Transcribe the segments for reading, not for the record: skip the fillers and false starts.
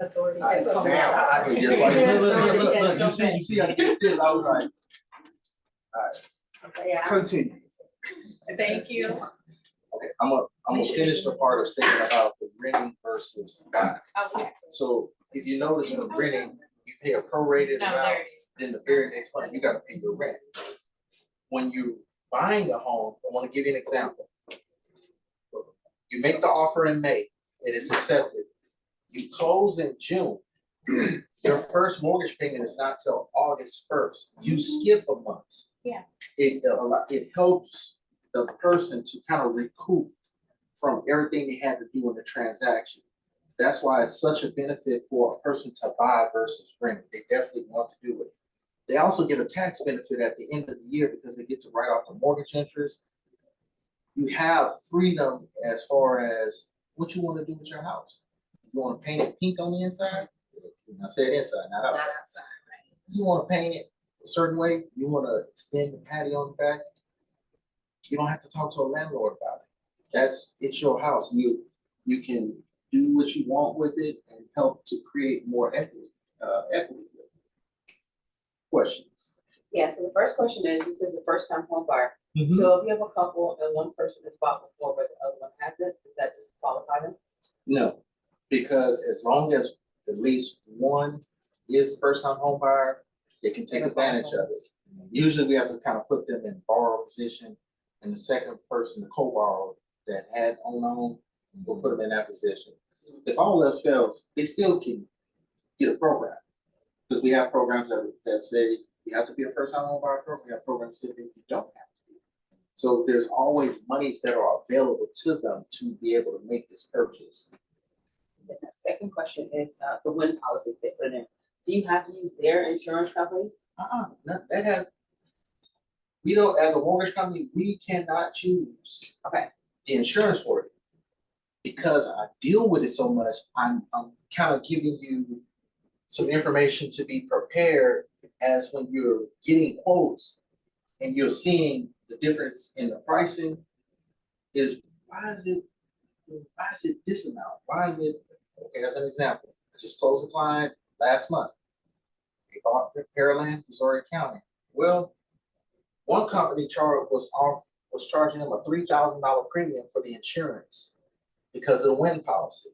authority I to come out. I just like, look, you see, I get this, I was like, all right, Yeah. continue. Thank you. Okay, I'm gonna finish the part of saying about the renting versus buying. Okay. So if you notice when renting, you pay a prorated No, amount, there it then the very next month, you gotta pay your rent. When you're buying a home, I wanna give you an example. You make the offer in May, it is accepted. You close in June. Your first mortgage payment is not till August 1st. You skip a month. Yeah. It helps the person to kind of recoup from everything they had to do in the transaction. That's why it's such a benefit for a person to buy versus rent. They definitely want to do it. They also get a tax benefit at the end of the year because they get to write off the mortgage interest. You have freedom as far as what you want to do with your house. You want to paint it pink on the inside? I said inside, not outside. Not outside, right? You want to paint it a certain way, you want to extend the patio on the back, you don't have to talk to a landlord about it. It's your house. You can do what you want with it and help to create more equity. Questions? Yeah, so the first question is, this is the first time home buyer. Mhm. So if you have a couple and one person has bought before but the other one hasn't, does that disqualify them? No, because as long as at least one is first time home buyer, they can take advantage of it. Usually we have to kind of put them in borrow position, and the second person, the co-borrower that had own, we'll put them in that position. If all else fails, they still can get a program. Because we have programs that say you have to be a first time home buyer program. We have programs that say that you don't have to be. So there's always monies that are available to them to be able to make this purchase. The second question is the wind policy they put in. Do you have to use their insurance company? No, that has, we don't, as a mortgage company, we cannot choose Okay. the insurance for it. Because I deal with it so much, I'm kind of giving you some information to be prepared as when you're getting quotes and you're seeing the difference in the pricing is why is it this amount? Why is it, okay, as an example, I just closed a client last month. They bought Pearland, Missouri County. Well, one company was charging them a $3,000 premium for the insurance because of the wind policy.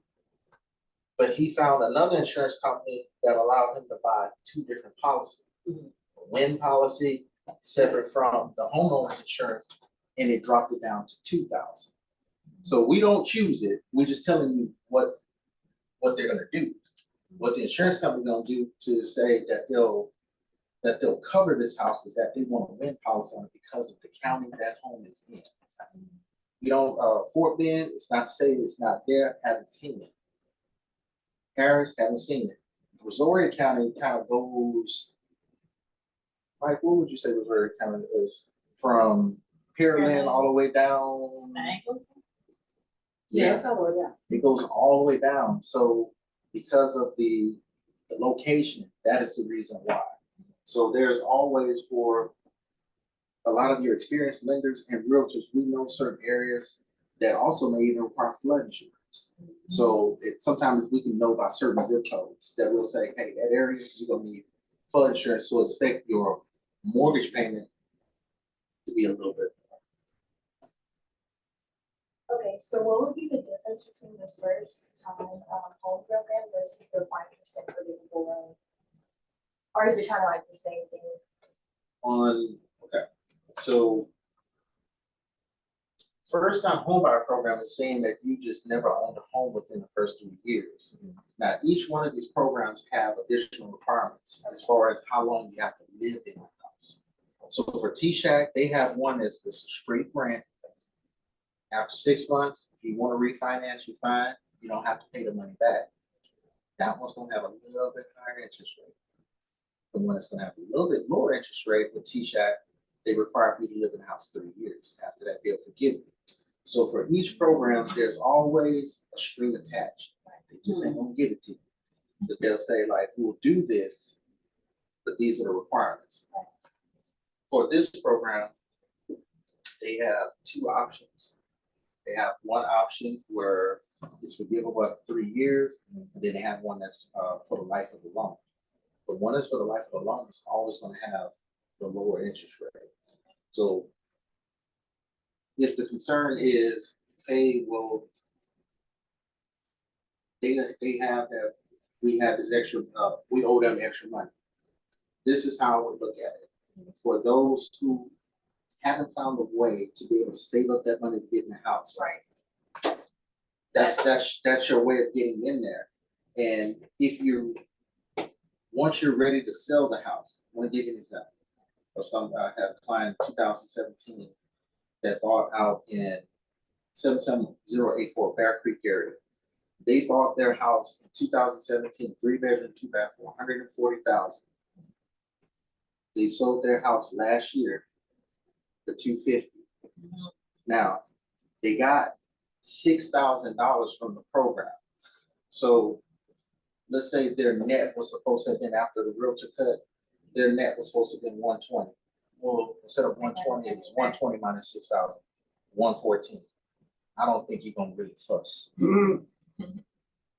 But he found another insurance company that allowed him to buy two different policies. Mm-hmm. The wind policy separate from the homeowner's insurance, and it dropped it down to $2,000. So we don't choose it. We're just telling you what they're gonna do. What the insurance company gonna do to say that they'll cover this house is that they want a wind policy on it because of the county that home is in. You don't Fort Bend, it's not to say it's not there, haven't seen it. Harris, haven't seen it. Missouri County kind of goes, Mike, what would you say Missouri County is? From Pearland all the way down? Yeah, it's all the way down. It goes all the way down. So because of the location, that is the reason why. So there's always, for a lot of your experienced lenders and realtors, we know certain areas that also may even require flood insurance. So sometimes we can know by certain zip codes that will say, hey, that area, you're gonna need flood insurance, so expect your mortgage payment to be a little bit more. Okay, so what would be the difference between the first time home program versus the 5% forgivable loan? Or is it kind of like the same thing? Okay, so first time homebuyer program is saying that you just never owned a home within the first 3 years. Now, each one of these programs have additional requirements as far as how long you have to live in the house. So for T-Shack, they have one that's a straight rent. After 6 months, if you want to refinance, you're fine. You don't have to pay the money back. That one's gonna have a little bit higher interest rate. The one that's gonna have a little bit lower interest rate with T-Shack, they require for you to live in the house 3 years. After that, they'll forgive you. So for each program, there's always a string attached. They just ain't gonna give it to you. But they'll say, like, we'll do this, but these are the requirements. For this program, they have two options. They have one option where It's forgivable up to 3 years, and then they have one that's for the life of the loan. The one that's for the life of the loan is always gonna have the lower interest rate. So if the concern is, hey, well, they have that, we have this extra, we owe them extra money. This is how I would look at it. For those who haven't found a way to be able to save up that money to get in the house. Right. That's your way of getting in there. And if you, once you're ready to sell the house, I want to give you an example. I had a client in 2017 that bought out in 77084 Bear Creek area. They bought their house in 2017, 3-bedroom, 2-bath, for $140,000. They sold their house last year for $250,000. Now, they got $6,000 from the program. So let's say their net was supposed to have been, after the realtor cut, their net was supposed to have been 120. Well, instead of 120, it was 120 minus 6,000, 114. I don't think you're gonna really fuss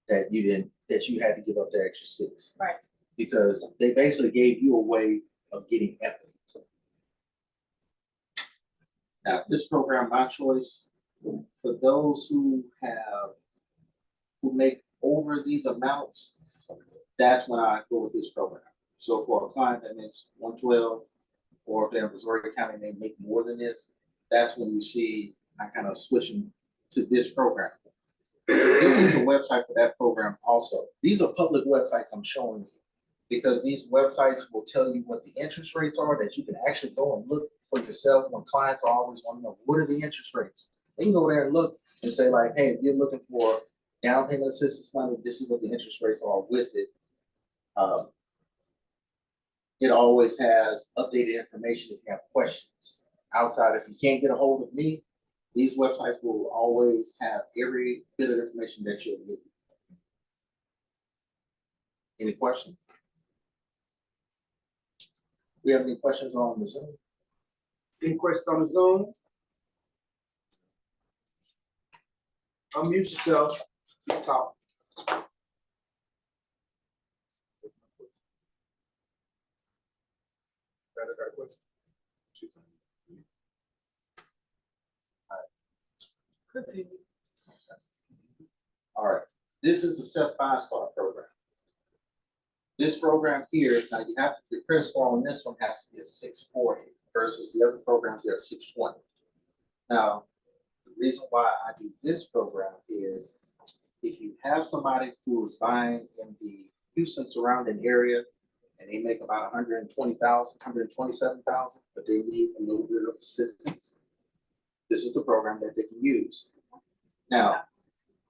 that you had to give up the extra 6. Right. Because they basically gave you a way of getting equity. Now, this program, My Choice, for those who make over these amounts, that's when I go with this program. So for a client that makes 112, or if they're in Missouri County and they make more than this, that's when you see I kind of switching to this program. This is the website for that program also. These are public websites I'm showing you, because these websites will tell you what the interest rates are, that you can actually go and look for yourself when clients always want to know, what are the interest rates? They can go there and look and say like, hey, if you're looking for down payment assistance money, this is what the interest rates are with it. It always has updated information if you have questions. Outside, if you can't get a hold of me, these websites will always have every bit of information that you'll need. Any questions? We have any questions on the Zoom? Any questions on the Zoom? Unmute yourself, you can talk. Got a question? Continue. All right, this is the SEF 5-star program. This program here, now you have to, the credit score on this one has to be a 640 versus the other programs that are 620. Now, the reason why I do this program is if you have somebody who is buying in the Houston surrounding area and they make about 120,000, 127,000, but they need a little bit of assistance, this is the program that they can use. Now,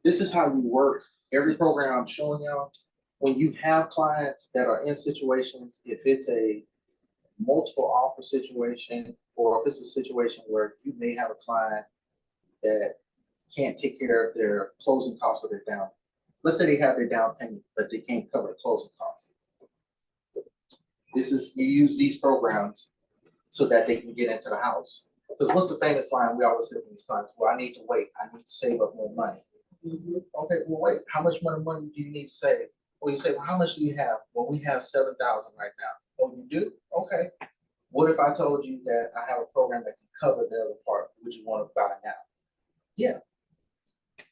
this is how you work every program I'm showing y'all. When you have clients that are in situations, if it's a multiple offer situation, or if it's a situation where you may have a client that can't take care of their closing costs or their down. Let's say they have their down payment, but they can't cover the closing costs. This is, you use these programs so that they can get into the house. Because what's the famous line we always hear from these clients? Well, I need to wait. I need to save up more money. Okay, well, wait. How much money do you need to save? Well, you say, well, how much do you have? Well, we have 7,000 right now. Oh, you do? Okay. What if I told you that I have a program that can cover the other part? Would you want to buy now? Yeah.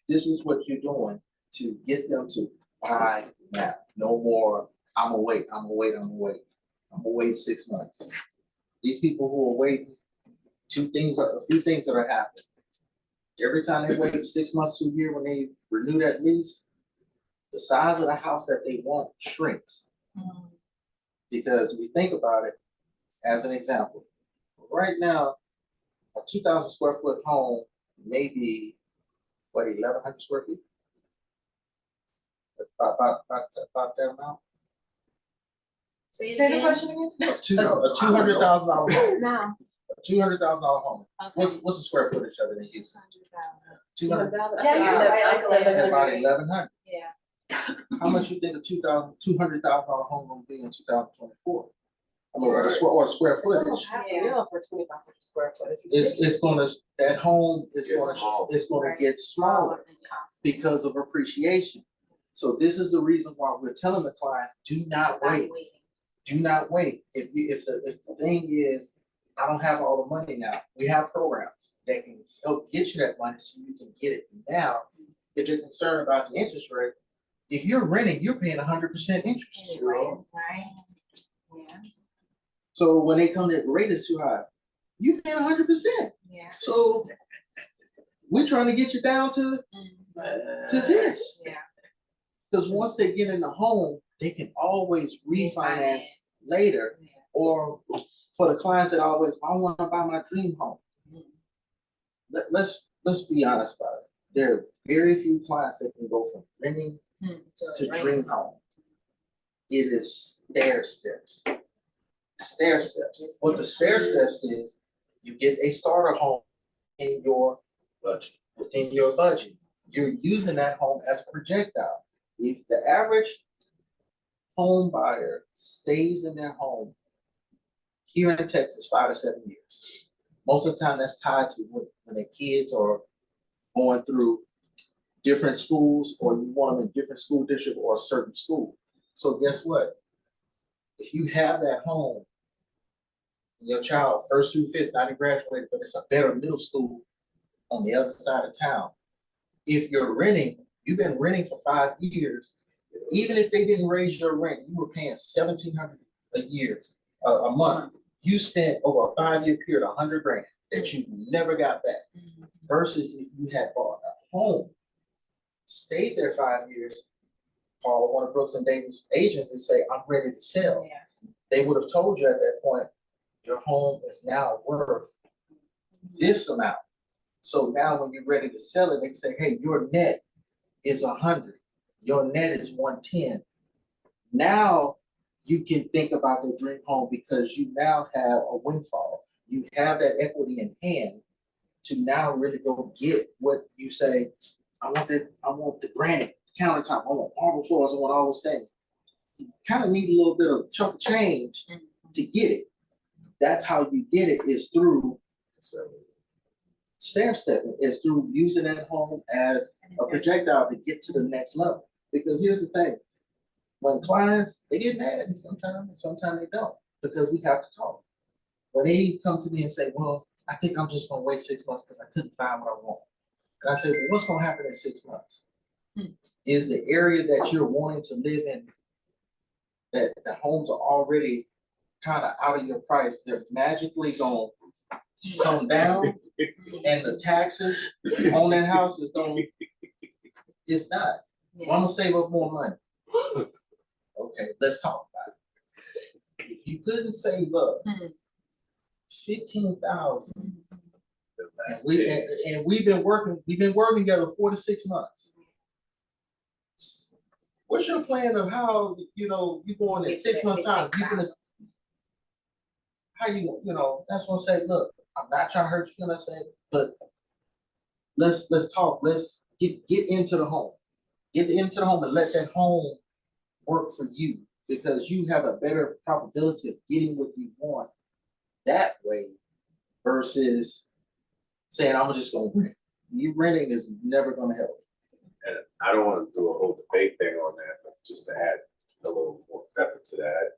This is what you're doing to get them to buy now. No more, I'm gonna wait, I'm gonna wait, I'm gonna wait. I'm gonna wait 6 months. These people who are waiting, a few things that are happening. Every time they wait 6 months to a year when they renew that lease, the size of the house that they want shrinks. Because we think about it as an example. Right now, a 2,000 square foot home may be, what, 1,100 square feet? About that amount? Say Say the question again? A $200,000 home. No. A $200,000 home. Okay. What's the square footage of it in Houston? 200. Yeah, you're right, like That's about 1,100. Yeah. How much you think a $200,000 home gonna be in 2024? or the square footage. Yeah, for 2,500 square foot. It's gonna, that home is Gets gonna, small. it's gonna get smaller because of appreciation. So this is the reason why we're telling the clients, do not wait. Do not wait. If the thing is, I don't have all the money now, we have programs that can help get you that money so you can get it now. If you're concerned about the interest rate, if you're renting, you're paying 100% interest. Right. Yeah. So when they come, that rate is too high, you paying 100%. Yeah. So we're trying to get you down to this. Yeah. Because once they get in the home, they can always refinance later. Yeah. Or for the clients that always, I want to buy my dream home. Let's be honest about it. There are very few clients that can go from renting to dream home. It is stair steps. Stair steps. What the stair steps is, you get a starter home in your budget. Within your budget, you're using that home as a projectile. If the average home buyer stays in their home here in Texas 5 to 7 years, most of the time that's tied to when their kids are going through different schools, or you want them in different school district or a certain school. So guess what? If you have that home, your child, 1st through 5th, not even graduated, but it's a better middle school on the other side of town. If you're renting, you've been renting for 5 years, even if they didn't raise your rent, you were paying $1,700 a year, a month. You spent over a 5-year period, $100 grand that you never got back. Versus if you had bought a home, stayed there 5 years, call one of Brooks and Davis agents and say, I'm ready to sell. Yeah. They would have told you at that point, your home is now worth this amount. So now when you're ready to sell it, they say, hey, your net is 100. Your net is 110. Now you can think about the dream home because you now have a windfall. You have that equity in hand to now really go get what you say, I want the granite countertop, I want marble floors, I want all those things. You kind of need a little bit of chunk of change to get it. That's how you get it, is through stair stepping, is through using that home as a projectile to get to the next level. Because here's the thing, when clients, they get mad at me sometimes, and sometimes they don't, because we have to talk. When they come to me and say, well, I think I'm just gonna wait 6 months because I couldn't find what I want. And I say, well, what's gonna happen in 6 months? Is the area that you're wanting to live in, that the homes are already kind of out of your price, they're magically gonna come down, and the taxes on that house is gonna, it's not. Well, I'm gonna save up more money. Okay, let's talk about it. If you couldn't save up 15,000, and we've been working together 4 to 6 months. What's your plan of how, you going in 6 months time? How you that's what I'm saying. Look, I'm not trying to hurt your feelings, but let's talk. Let's get into the home. Get into the home and let that home work for you, because you have a better probability of getting what you want that way versus saying, I'm just gonna rent. You renting is never gonna help. And I don't want to do a whole debate thing on that, but just to add a little more pepper to that,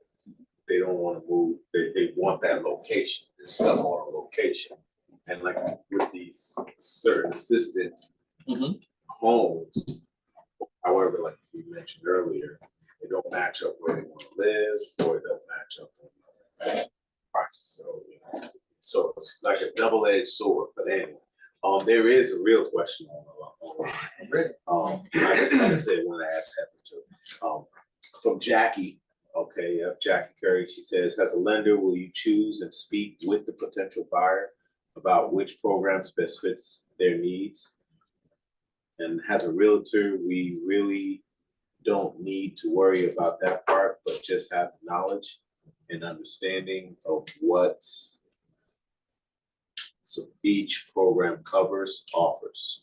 they don't want to move. They want that location. They're stuck on a location. And like with these certain assisted homes, however, like you mentioned earlier, they don't match up where they want to live, or it don't match up with the price. So it's like a double-edged sword. But anyway, there is a real question online. I just like I said, when I asked that from Jackie. Okay, yep, Jackie Curry. She says, as a lender, will you choose and speak with the potential buyer about which programs best fits their needs? And as a realtor, we really don't need to worry about that part, but just have the knowledge and understanding of what each program covers, offers.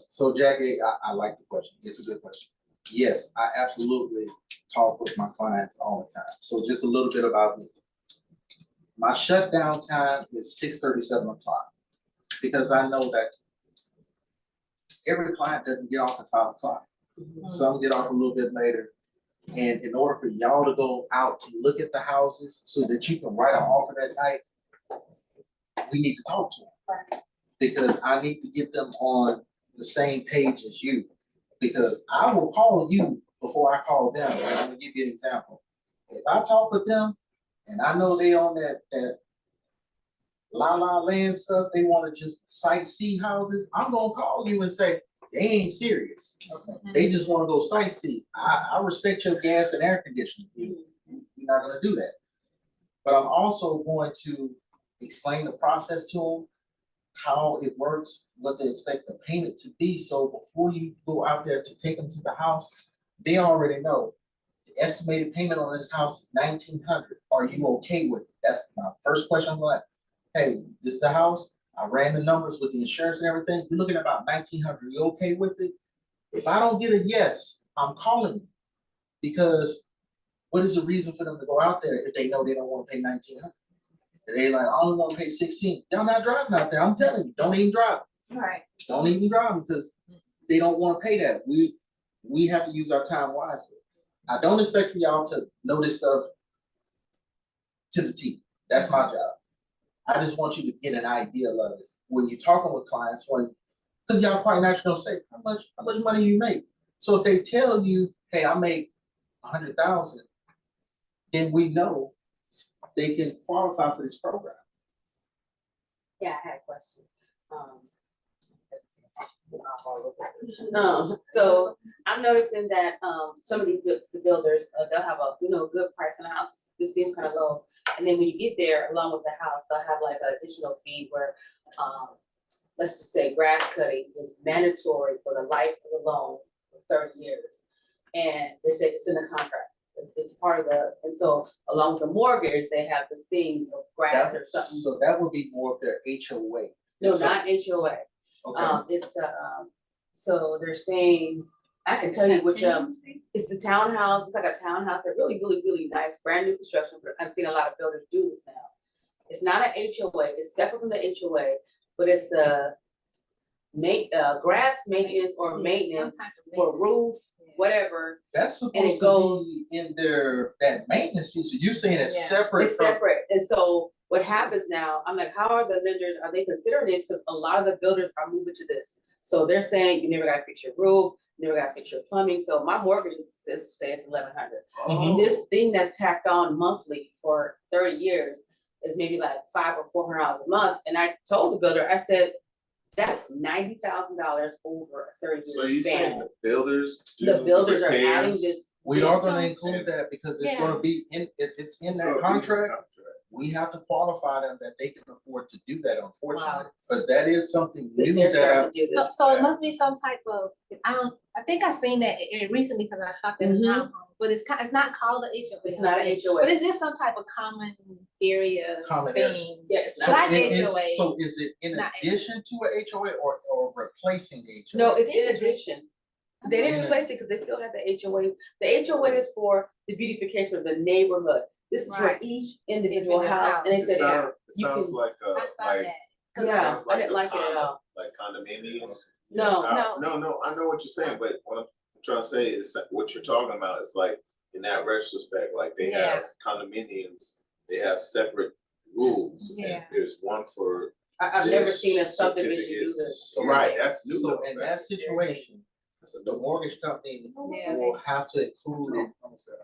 So Jackie, I like the question. It's a good question. Yes, I absolutely talk with my clients all the time. So just a little bit about me. My shutdown time is 6:30, 7 o'clock, because I know that every client doesn't get off at 5 o'clock. Some get off a little bit later. And in order for y'all to go out to look at the houses so that you can write an offer that night, we need to talk to them. Because I need to get them on the same page as you. Because I will call you before I call them. And I'm gonna give you an example. If I talk with them and I know they on that la la land stuff, they wanna just sightsee houses, I'm gonna call you and say, they ain't serious. They just wanna go sightsee. I respect your gas and air conditioning. You're not gonna do that. But I'm also going to explain the process to them, how it works, what they expect the payment to be. So before you go out there to take them to the house, they already know the estimated payment on this house is $1,900. Are you okay with it? That's my first question. I'm like, hey, this is the house. I ran the numbers with the insurance and everything. You're looking at about $1,900. You okay with it? If I don't get a yes, I'm calling you, because what is the reason for them to go out there if they know they don't want to pay $1,900? They like, I only want to pay 16. Y'all not driving out there. I'm telling you, don't even drive. Right. Don't even drive, because they don't want to pay that. We have to use our time wisely. I don't expect for y'all to know this stuff to the T. That's my job. I just want you to get an idea of it when you're talking with clients. Because y'all quite naturally gonna say, how much money you make? So if they tell you, hey, I make 100,000, then we know they can qualify for this program. Yeah, I had a question. So I'm noticing that, some of these the builders, they'll have a, good price on the house. This seems kind of low. And then when you get there, along with the house, they'll have like an additional fee where, let's just say grass cutting is mandatory for the life of the loan for 30 years. And they say it's in the contract. It's part of and so along with the mortgage, they have this thing of grass or something. So that would be more of their HOA. No, not HOA. Okay. So they're saying, I can tell you which, it's the townhouse. It's like a townhouse. They're really, really, really nice, brand new construction. But I've seen a lot of builders do this now. It's not an HOA. It's separate from the HOA, but it's grass maintenance or maintenance for roof, whatever. That's And supposed it to goes- be in that maintenance fee. So you're saying it's Yeah. separate It's from. separate. And so what happens now, I'm like, how are the lenders, are they considering this? Because a lot of the builders are moving to this. So they're saying you never gotta fix your roof, you never gotta fix your plumbing. So my mortgage says it's 1,100. Mhm. This thing that's tacked on monthly for 30 years is maybe like $500 or $400 a month. And I told the builder, I said, that's $90,000 over a 30-year So you saying span. the builders do The builders are adding repairs? this. We are this- gonna include that because it's gonna be if it's in that contract, we have to qualify them that they can afford to do that, unfortunately. Wow. But that is something new They're that starting to do this. So it must be some type of, I think I seen that recently because I stopped at a townhome, but it's not called an HOA. It's not an HOA. But it's just some type of common area Common area. thing. Yeah, it's So not. Like it is- HOA. So is it in Not addition to a HOA or replacing the HOA? No, it's think in it's addition. They didn't Yeah. replace it because they still have the HOA. The HOA is for the beautification of the neighborhood. This is for Right. each individual Individual house. And they It said, sounds can- like I saw like, that. yeah, sounds I didn't a like it at condo, all. like condominiums. No, No, I know what you're saying, but what I'm trying to say is that what you're talking about is like, in that retrospect, like they Yeah. have condominiums, they have separate rules. And Yeah. there's one for. I've never this, seen a subdivision do certificates. this. Right, that's new. So though. in that That's- situation, that's a the new one. mortgage company Yeah. will have to include it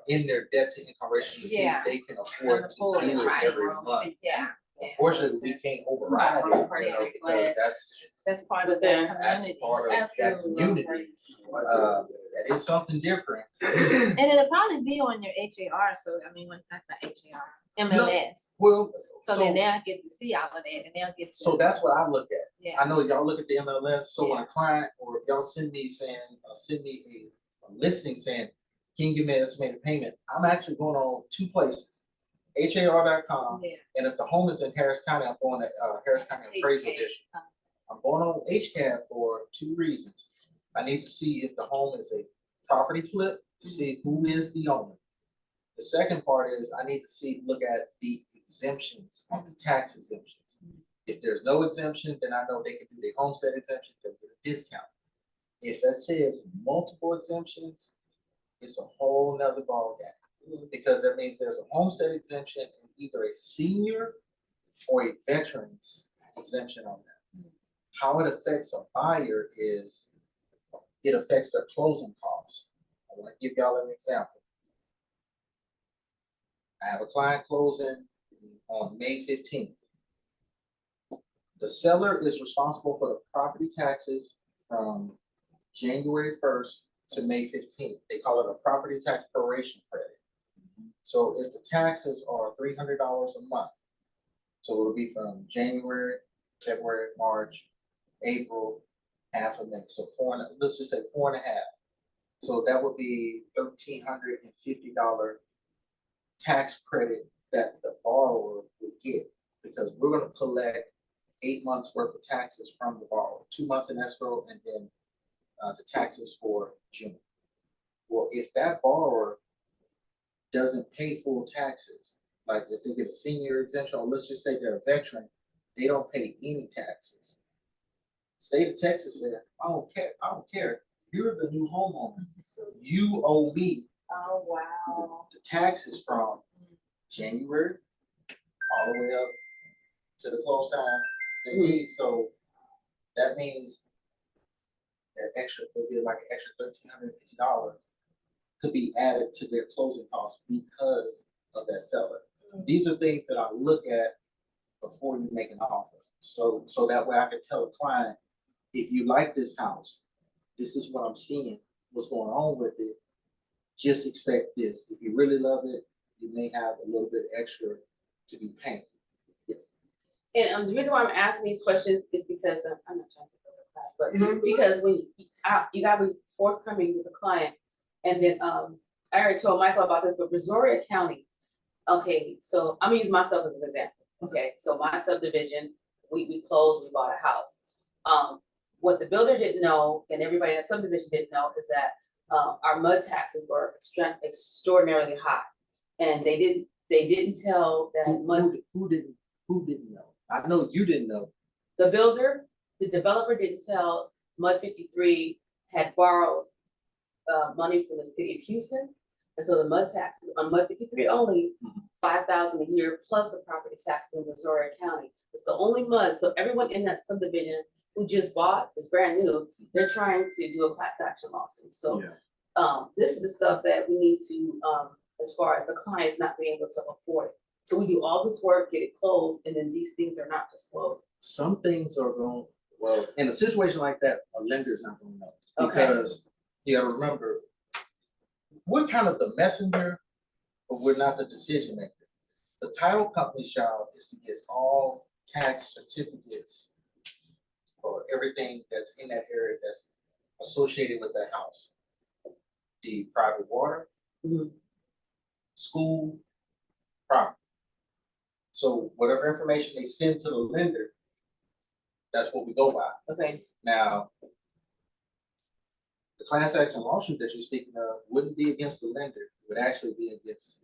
in their debt to income ratio to see Yeah. if they can afford to do it Right. every month. Yeah, Unfortunately, we can't override it, because that's part of Yeah. that that's community. part of that Absolutely. community. That is something different. And it'll probably be on your HAR, so I mean, not the HAR, MLS. Well, So so, then they'll get to see all of that and they'll get to. so that's what I look at. Yeah. I know y'all look at the MLS, so when Yeah. a client, or if y'all send me a listing saying, can you give me an estimated payment? I'm actually going on two places, HAR.com, Yeah. and if the home is in Harris County, I'm going to Harris County Appraisal HK. District. I'm going on HCAD for two reasons. I need to see if the home is a property flip to see who is the owner. The second part is I need to look at the exemptions on the tax exemptions. If there's no exemption, then I know they can do their homestead exemption, they'll get a discount. If it says multiple exemptions, it's a whole nother ballgame. Because that means there's a homestead exemption and either a senior or a veteran's exemption on that. How it affects a buyer is it affects their closing costs. I want to give y'all an example. I have a client closing on May 15th. The seller is responsible for the property taxes from January 1st to May 15th. They call it a property tax proration credit. So if the taxes are $300 a month, so it'll be from January, February, March, April, half of May. So let's just say 4.5. So that would be $1,350 tax credit that the borrower would get, because we're going to collect 8 months worth of taxes from the borrower, 2 months in escrow, and then the taxes for June. Well, if that borrower doesn't pay full taxes, like if they get a senior exemption, or let's just say they're a veteran, they don't pay any taxes. State of Texas said, I don't care. You're the new homeowner. You owe me Oh, wow. the taxes from January all the way up to the close time they need. So that means that extra could be like an extra $1,350 could be added to their closing costs because of that seller. These are things that I look at before you make an offer. So that way I can tell the client, if you like this house, this is what I'm seeing, what's going on with it. Just expect this. If you really love it, you may have a little bit extra to be paying. Yes. And the reason why I'm asking these questions is because I'm not trying to take over the class, but because when you gotta be forthcoming with the client, and then I already told Michael about this, but Brazoria County. Okay, so I'm gonna use myself as an example. Okay, so my subdivision, we closed, we bought a house. What the builder didn't know, and everybody in the subdivision didn't know, is that our mud taxes were extraordinarily high, and they didn't tell that mud. Who didn't know? I know you didn't know. The builder, the developer didn't tell Mud 53 had borrowed money from the city of Houston, and so the mud taxes on Mud 53 only $5,000 a year plus the property taxes in Brazoria County. It's the only mud. So everyone in that subdivision who just bought is brand new. They're trying to do a class action lawsuit. So this is the stuff that we need to, as far as the clients not being able to afford it. So we do all this work, get it closed, and then these things are not disclosed. Some things are going, well, in a situation like that, a lender is not going to know. Okay. Because you gotta remember, we're kind of the messenger, but we're not the decision maker. The title company's job is to get all tax certificates for everything that's in that area that's associated with that house. The private water, school, property. So whatever information they send to the lender, that's what we go by. Okay. Now, the class action lawsuit that you're speaking of wouldn't be against the lender, it would actually be against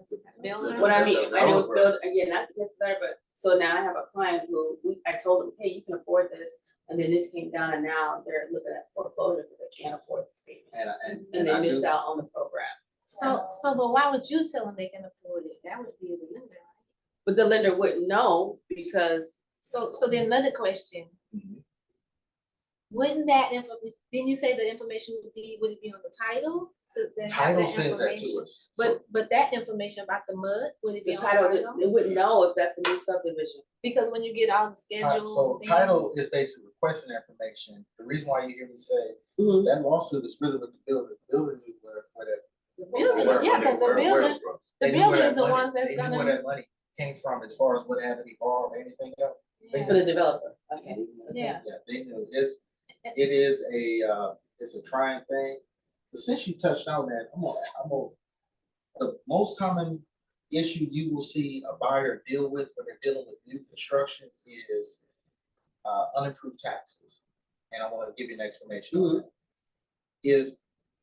the Builder? What I mean, I know developer. build, again, not just there, but so now I have a client who I told them, hey, you can afford this, and then this came down, and now they're looking at foreclosure because they can't afford this payment, and they I missed do- out on the program. So, but why would you tell them they can afford it? That would be the lender, right? But the lender wouldn't know because So then another question, Mhm. wouldn't that didn't you say the information would it be on the title? To then have Title that sends that information? to us. So But that information about the mud, would it be the on the title, title? they wouldn't know if that's a new subdivision. Because when you get all the schedules. so and title things- is basically requesting information. The reason why you hear me say Mhm. that lawsuit is really with the builder. The builder knew where The builder, yeah, because the builder, they knew where is that the money- ones that's they knew where gonna. that money came from as far as what had to be borrowed or anything else. Yeah. For the developer, okay. Yeah. Yeah, they knew. It is it's a trying thing. But since you touched on that, the most common issue you will see a buyer deal with when they're dealing with new construction is unimproved taxes. And I want to give you an explanation on that. If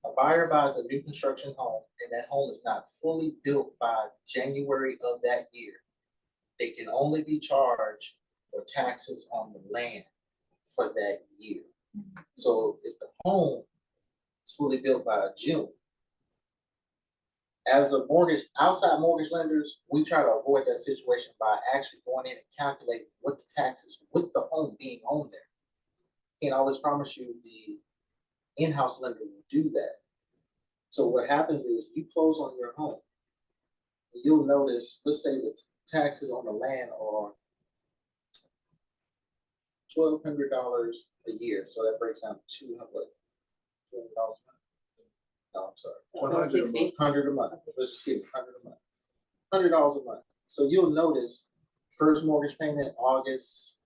A buyer buys a new construction home and that home is not fully built by January of that year. They can only be charged for taxes on the land for that year. So if the home is fully built by June, as a mortgage, outside mortgage lenders, we try to avoid that situation by actually going in and calculating what the taxes with the home being on there. Can't always promise you the in-house lender will do that. So what happens is you close on your home. You'll notice, let's say the taxes on the land are $1,200 a year. So that breaks down to $200 a month. No, I'm sorry. 160. 100 a month. Let's just give it 100 a month. $100 a month. So you'll notice first mortgage payment, August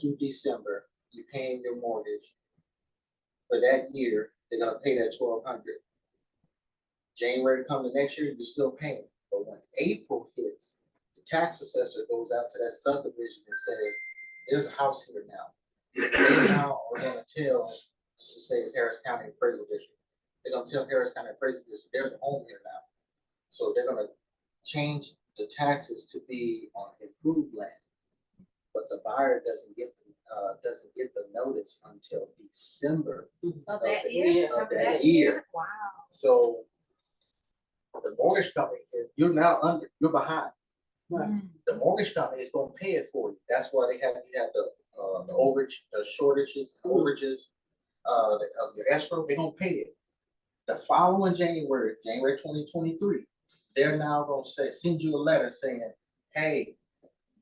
through December, you're paying your mortgage. For that year, they're gonna pay that $1,200. January come the next year, you're still paying. But when April hits, the tax assessor goes out to that subdivision and says, there's a house here now. They now are gonna tell, let's just say it's Harris County Appraisal District. They're gonna tell Harris County Appraisal District, there's a home here now. So they're gonna change the taxes to be on improved land. But the buyer doesn't get the notice until December Of that the year? of that year. Wow. So the mortgage company is, you're behind. Right. The mortgage company is gonna pay it for you. That's why you have the overage, the shortages, overages, of your escrow, they're gonna pay it. The following January 2023, they're now gonna send you a letter saying, hey,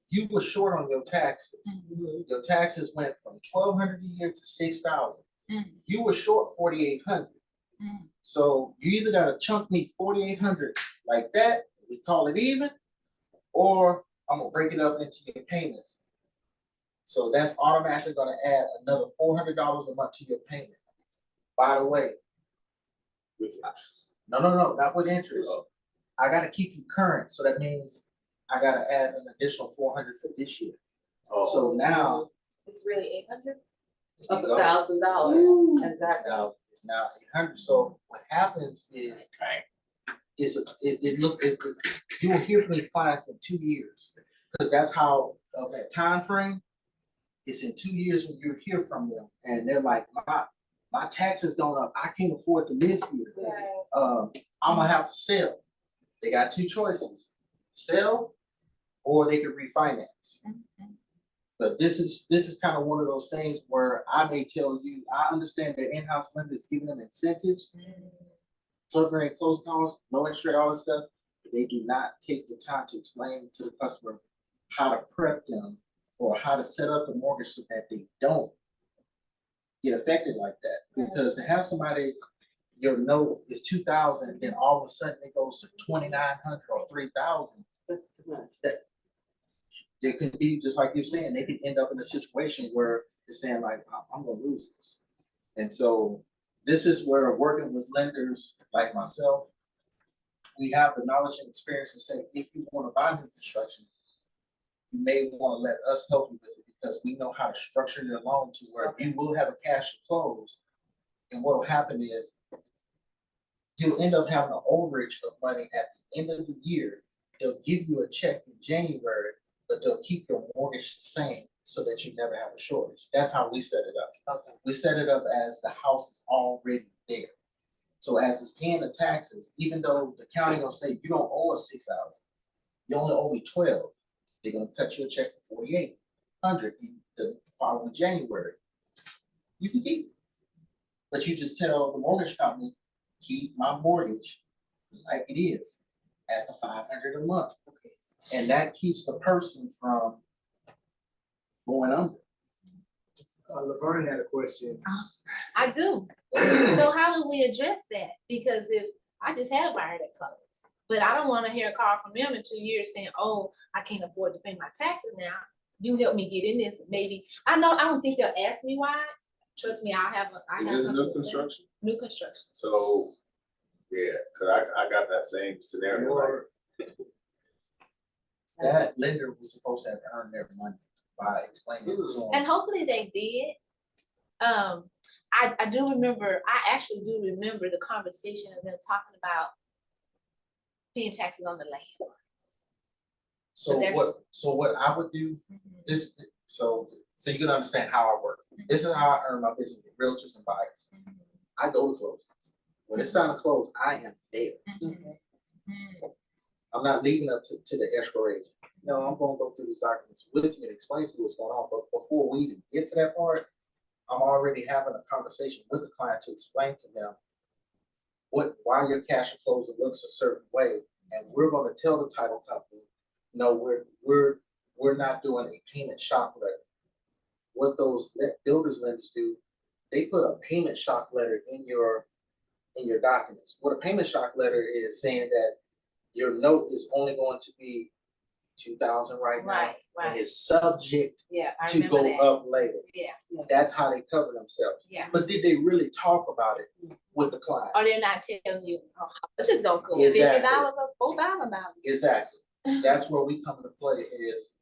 you were short on your taxes. Your taxes went from $1,200 a year to $6,000. You were short $4,800. So you either gotta chunk me $4,800 like that, we call it even, or I'm gonna break it up into your payments. So that's automatically gonna add another $400 a month to your payment. By the way, With interest. no, not with interest. I gotta keep you current, so that means I gotta add an additional $400 for this year. Oh, So now It's really 800? Up you go. $1,000. Exactly. It's now 800. So what happens is, you will hear from these clients in 2 years, because that's how of that time frame. It's in 2 years when you hear from them, and they're like, my taxes going up. I can't afford to live here. Right. I'm gonna have to sell. They got two choices: sell, or they can refinance. But this is kind of one of those things where I may tell you, I understand that in-house lenders giving them incentives, covering closing costs, no interest rate, all this stuff. But they do not take the time to explain to the customer how to prep them or how to set up the mortgage so that they don't get affected like that. Because to have somebody, your note is 2,000, then all of a sudden it goes to 2,900 or 3,000. That's too much. They could be, just like you're saying, they could end up in a situation where they're saying like, I'm gonna lose this. And so this is where working with lenders like myself, we have the knowledge and experience to say, if you want to buy new construction, you may want to let us help you with it, because we know how to structure your loan to where you will have a cash to close. And what will happen is you'll end up having an overage of money at the end of the year. They'll give you a check in January, but they'll keep your mortgage the same so that you never have a shortage. That's how we set it up. Okay. We set it up as the house is already there. So as it's paying the taxes, even though the county gonna say you don't owe us $6,000, you only owe me 12, they're gonna cut you a check for 4,800 the following January. You can keep it. But you just tell the mortgage company, keep my mortgage like it is at the $500 a month. And that keeps the person from going under. Laverne had a question. I do. So how do we address that? Because if I just had a buyer that closed, but I don't want to hear a call from them in 2 years saying, oh, I can't afford to pay my taxes now. You help me get in this, maybe. I don't think they'll ask me why. Trust me, I have Is this something new to say. construction? New construction. So, yeah, cause I got that same scenario, like, That lender was supposed to have earned their money by explaining it to them. And hopefully they did, I do remember, I actually do remember the conversation of them talking about paying taxes on the land. So there's- what I would do, this, so you can understand how I work. This is how I earn my business with realtors and buyers. I go to closings. When it's time to close, I am there. I'm not leaving up to the escrow agent. No, I'm gonna go through these documents with you and explain to you what's going on, but before we even get to that part, I'm already having a conversation with the client to explain to them why your cash flow closing looks a certain way, and we're gonna tell the title company, no, we're not doing a payment shock letter. What those builders lenders do, they put a payment shock letter in your documents. What a payment shock letter is saying that your note is only going to be 2,000 right now, Right, and right. is subject Yeah, I to remember go that. up later. Yeah, That's how they cover themselves. yeah. But did they really talk about it with the client? Or they're not telling you, oh, let's just go cool, Exactly. $50 or $4,000. Exactly. That's where we come into play is,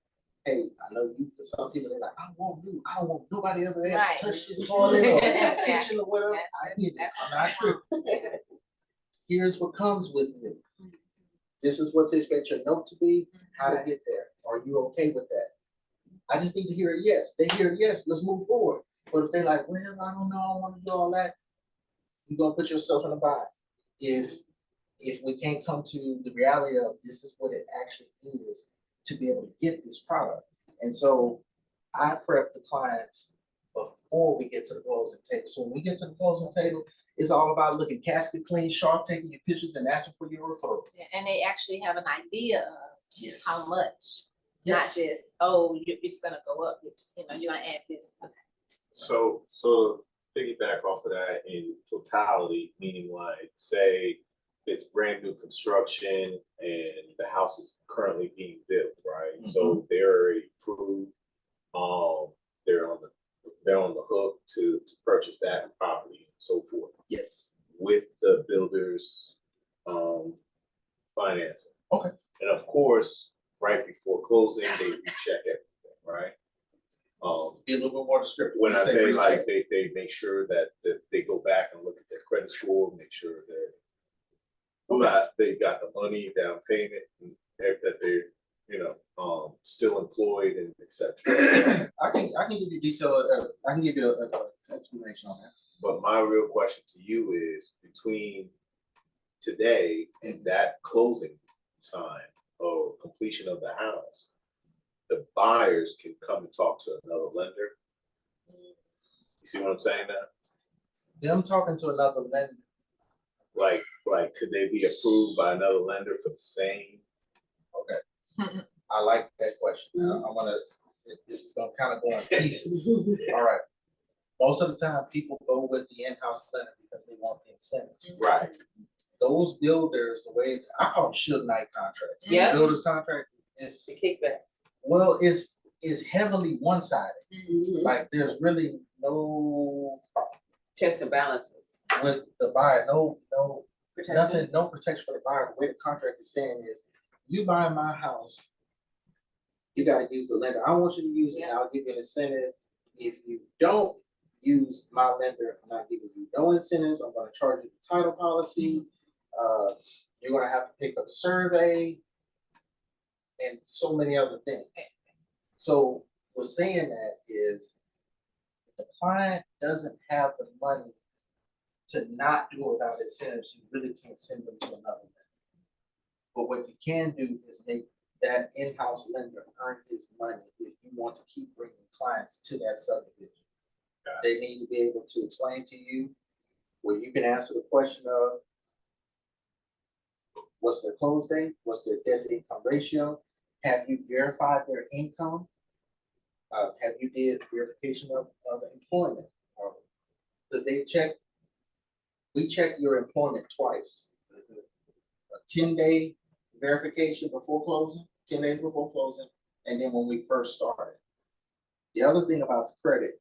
hey, I know you, some people, they're like, I don't want nobody ever have Right. to touch this toilet or Yeah. kitchen or whatever. I get it. I'm not tripping. Here's what comes with it. This is what to expect your note to be, how to get there. Are you okay with that? I just need to hear a yes. They hear a yes, let's move forward. But if they're like, well, I don't know, I don't want to do all that, you're gonna put yourself in a bind. If we can't come to the reality of this is what it actually is to be able to get this product. And so I prep the clients before we get to the closing table. So when we get to the closing table, it's all about looking casket clean, sharp, taking your pictures and asking for your referral. Yeah, and they actually have an idea of Yes. how much, Yes. not just, oh, it's gonna go up, you're gonna add this. So piggyback off of that in totality, meaning like, say it's brand new construction and the house is currently being built, right? So they're already approved, they're on the hook to purchase that property and so forth Yes. with the builder's financing. Okay. And of course, right before closing, they recheck everything, right? Be a little bit more descriptive. When You I say recheck. like they make sure that they go back and look at their credit score, make sure that they got the money down payment and that they're, still employed and et cetera. I can give you detail. I can give you an explanation on that. But my real question to you is between today and that closing time or completion of the house, the buyers can come and talk to another lender. You see what I'm saying now? Them talking to another lender. Like, could they be approved by another lender for the same? Okay. I like that question. I wanna, this is gonna kind of go in pieces. All right. Most of the time, people go with the in-house lender because they want the incentives. Right. Those builders, the way, I call them Suge Knight contracts. Yeah. Builder's contract is, The kickback. well, is heavily one-sided. Like, there's really no, Checks and balances. with the buyer, no Protection. nothing, no protection for the buyer. The way the contract is saying is, you buy my house, you gotta use the lender. I want you to use it, and I'll give you an incentive. If you don't use my lender, I'm not giving you no incentives. I'm gonna charge you the title policy. You're gonna have to pick up a survey and so many other things. So we're saying that is if the client doesn't have the money to not do it without incentives, you really can't send them to another lender. But what you can do is make that in-house lender earn his money if you want to keep bringing clients to that subdivision. They need to be able to explain to you where you can answer the question of what's their close date, what's their debt to income ratio, have you verified their income? Have you did verification of employment? Because we check your employment twice. A 10-day verification before closing, 10 days before closing, and then when we first started. The other thing about the credit,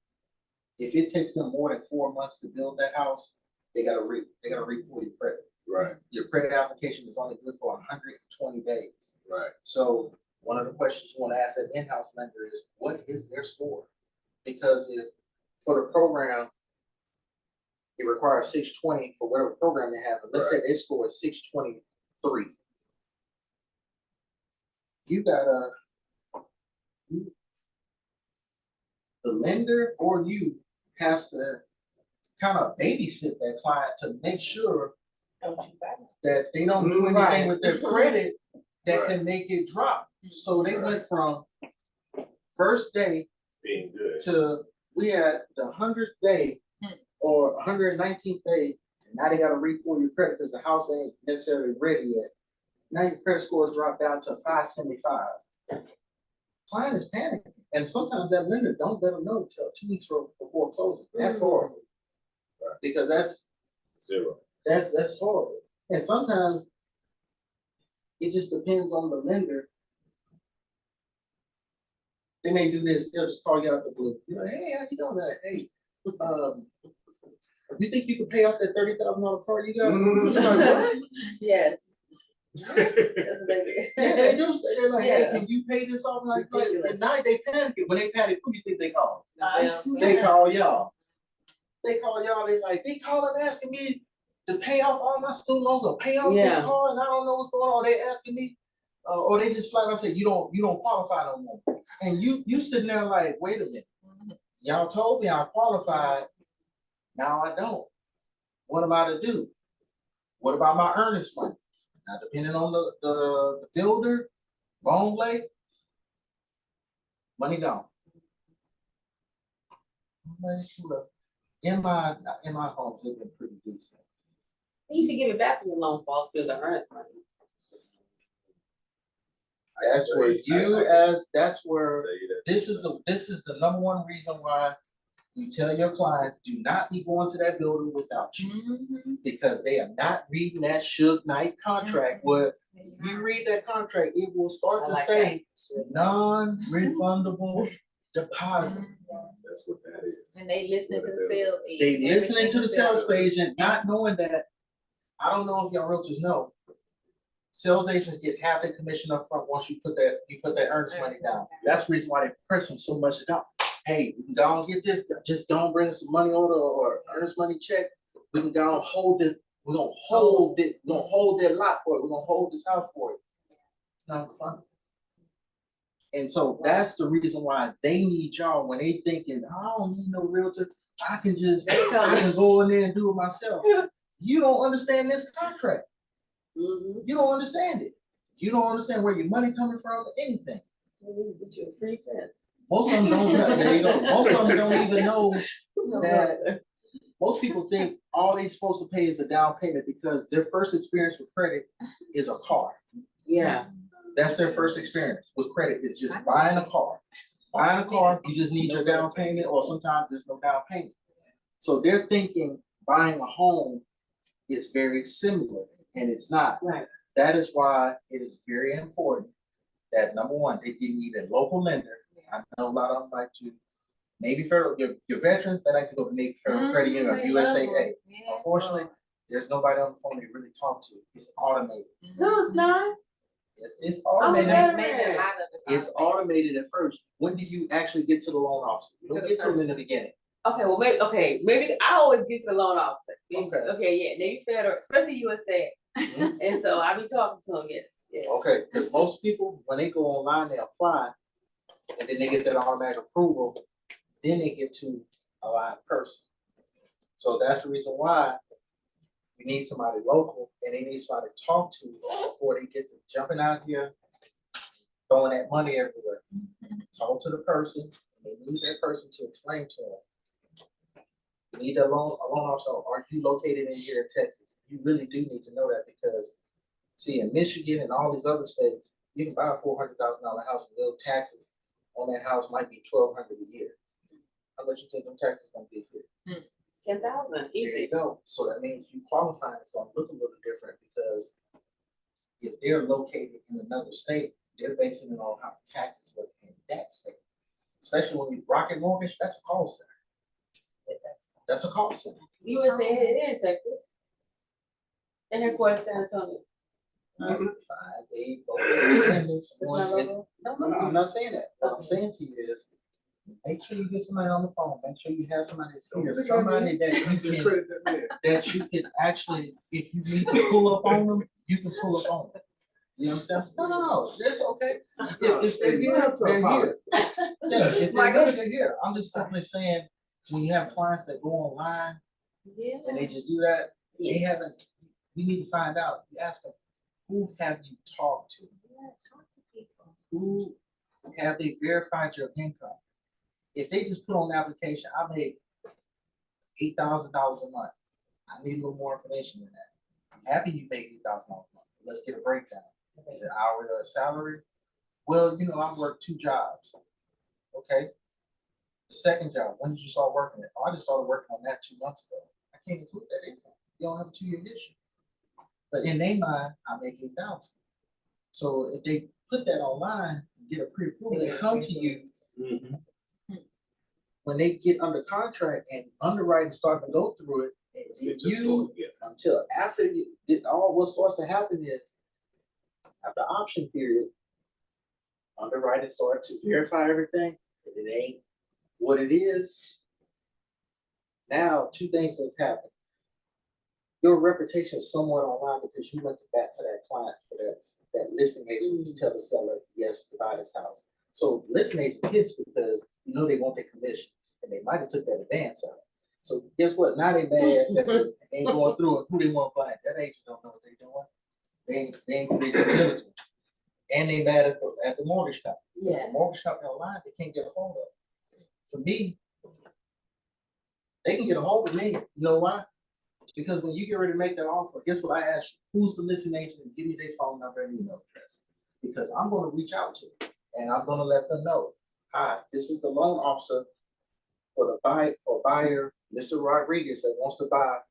if it takes them more than 4 months to build that house, they gotta re-pull your credit. Right. Your credit application is only good for 120 days. Right. So one of the questions you want to ask that in-house lender is, what is their score? Because if for the program, it requires 620 for whatever program they have, but let's say they score 623. You gotta, the lender or you has to kind of babysit that client to make sure Don't you buy it? that they don't do anything Right. with their credit that Right. can make it drop. So they went from first day Being good. to, we had the 100th day or 119th day, and now they gotta repull your credit because the house ain't necessarily ready yet. Now your credit score dropped down to 575. Client is panicking, and sometimes that lender don't let them know till 2 weeks before closing. That's horrible. Because that's Zero. horrible. And sometimes it just depends on the lender. They may do this, they'll just call you out the blue. You're like, hey, how you doing? Like, hey, you think you can pay off that $30,000 car you got? Mhm. You're like, what? Yes. That's maybe. Yeah, they do. They're like, hey, Yeah. can you pay this off? Like, Ridiculous. and now they panic. When they panic, who do you think they call? Us. They call y'all. They call y'all. They call and asking me to pay off all my student loans or pay off this Yeah. car, and I don't know what's going on. They asking me, or they just flat out say you don't qualify no more. And you sitting there like, wait a minute, y'all told me I qualified. Now I don't. What am I to do? What about my earnest money? Now, depending on the builder, loan late, money gone. In my homes, they've been pretty decent. You used to give it back to the loan falls through the earnest money. That's where that's where Tell you that. this is the number one reason why you tell your clients do not be going to that builder without you, because they are not reading that Suge Knight contract. Where if you read that contract, it will start I to like say non-refundable deposit. That's what that is. And they listening to the sales agent. They listening to the sales Everything agent, not knowing that. I don't know if y'all realtors know. Sales agents get half their commission up front once you put that earnest money down. That's the reason why they press them so much down. Hey, we can go and get this. Just don't bring us some money order or earnest money check. We can go and hold it. We're gonna hold it. We're gonna hold that lot for it. We're gonna hold this house for it. It's not fun. And so that's the reason why they need y'all when they thinking, I don't need no realtor. I can go in there and do it myself. You don't understand this contract. You don't understand it. You don't understand where your money coming from or anything. Get you a free fence. Most of them don't know. There you go. Most of them don't even know that. Most people think all they're supposed to pay is a down payment because their first experience with credit is a car. Yeah. That's their first experience with credit, is just buying a car. Buying a car, you just need your down payment, or sometimes there's no down payment. So they're thinking buying a home is very similar, and it's not. Right. That is why it is very important that, number one, they give you a local lender. I know a lot of them like to, Navy Federal, your veterans, they like to go to Navy Federal Credit Union or USAA. Unfortunately, there's nobody on the phone to really talk to. It's automated. No, it's not. It's I'm a automated. veteran. Maybe a lot of It's automated at first. When do you actually get to the loan officer? You don't get to them in the beginning. Okay, well, maybe I always get to the loan officer. Okay. Okay, yeah, Navy Federal, especially USA. Mhm. And so I be talking to them, yes. Okay, because most people, when they go online, they apply, and then they get that automatic approval, then they get to a live person. So that's the reason why you need somebody local, and they need somebody to talk to before they get to jumping out here, throwing that money everywhere. Talk to the person, and they need that person to explain to them. You need a loan officer. Are you located in here in Texas? You really do need to know that, because see, in Michigan and all these other states, you can buy a $400,000 house and little taxes on that house might be $1,200 a year. How much you think them taxes gonna be here? 10,000, There easy. you go. So that means you qualify, it's gonna look a little different, because if they're located in another state, they're basing it on how the taxes work in that state. Especially when we Rocket Mortgage, that's a call center. That's a call center. USA, they're in Texas. They're headquarters San Antonio. 5, 8, both lenders. It's not local? No, I'm not saying that. What I'm saying to you is, Make sure you get somebody on the phone, make sure you have somebody that's here, Look at somebody me. that you Just can, credit that man. that you can actually, if you need to pull up on them, you can pull up on them. You understand? No, that's okay. If they're here, they're here. Yeah, if they're here, they're here. I'm just simply saying, when you have clients that go online Yeah. and they just do that, they haven't, we need to find out, you ask them, who have you talked to? Yeah, talk to people. Who have they verified your income? If they just put on the application, I made $8,000 a month. I need a little more information than that. I'm happy you make $8,000 a month. Let's get a breakdown. Is it hourly or salary? Well, you know, I work 2 jobs. Okay. The second job, when did you start working it? Oh, I just started working on that 2 months ago. I can't include that income. You don't have a 2-year history. But in their mind, I make 8,000. So if they put that online, get a pre-approval, they come to you. When they get under contract and underwriting start to go through it, and you, until after all what starts to happen is, after option period, underwriting start to verify everything, and it ain't what it is. Now, 2 things have happened. Your reputation is somewhat online because you went to bat for that client, for that listing agent to tell the seller, yes, to buy this house. So listing agent pissed because you know they want their commission and they might have took that advance out. So guess what? Now they mad that they ain't going through and who they want to buy. That agent don't know what they're doing. They ain't pretty diligent. And they mad at the mortgage company. Yeah. The mortgage company online, they can't get a hold of it. For me, they can get a hold of me. You know why? Because when you get ready to make that offer, guess what I ask you? Who's the listing agent? And give me their phone number and email address. Because I'm going to reach out to them and I'm going to let them know, hi, this is the loan officer for buyer, Mr. Rodriguez, that wants to buy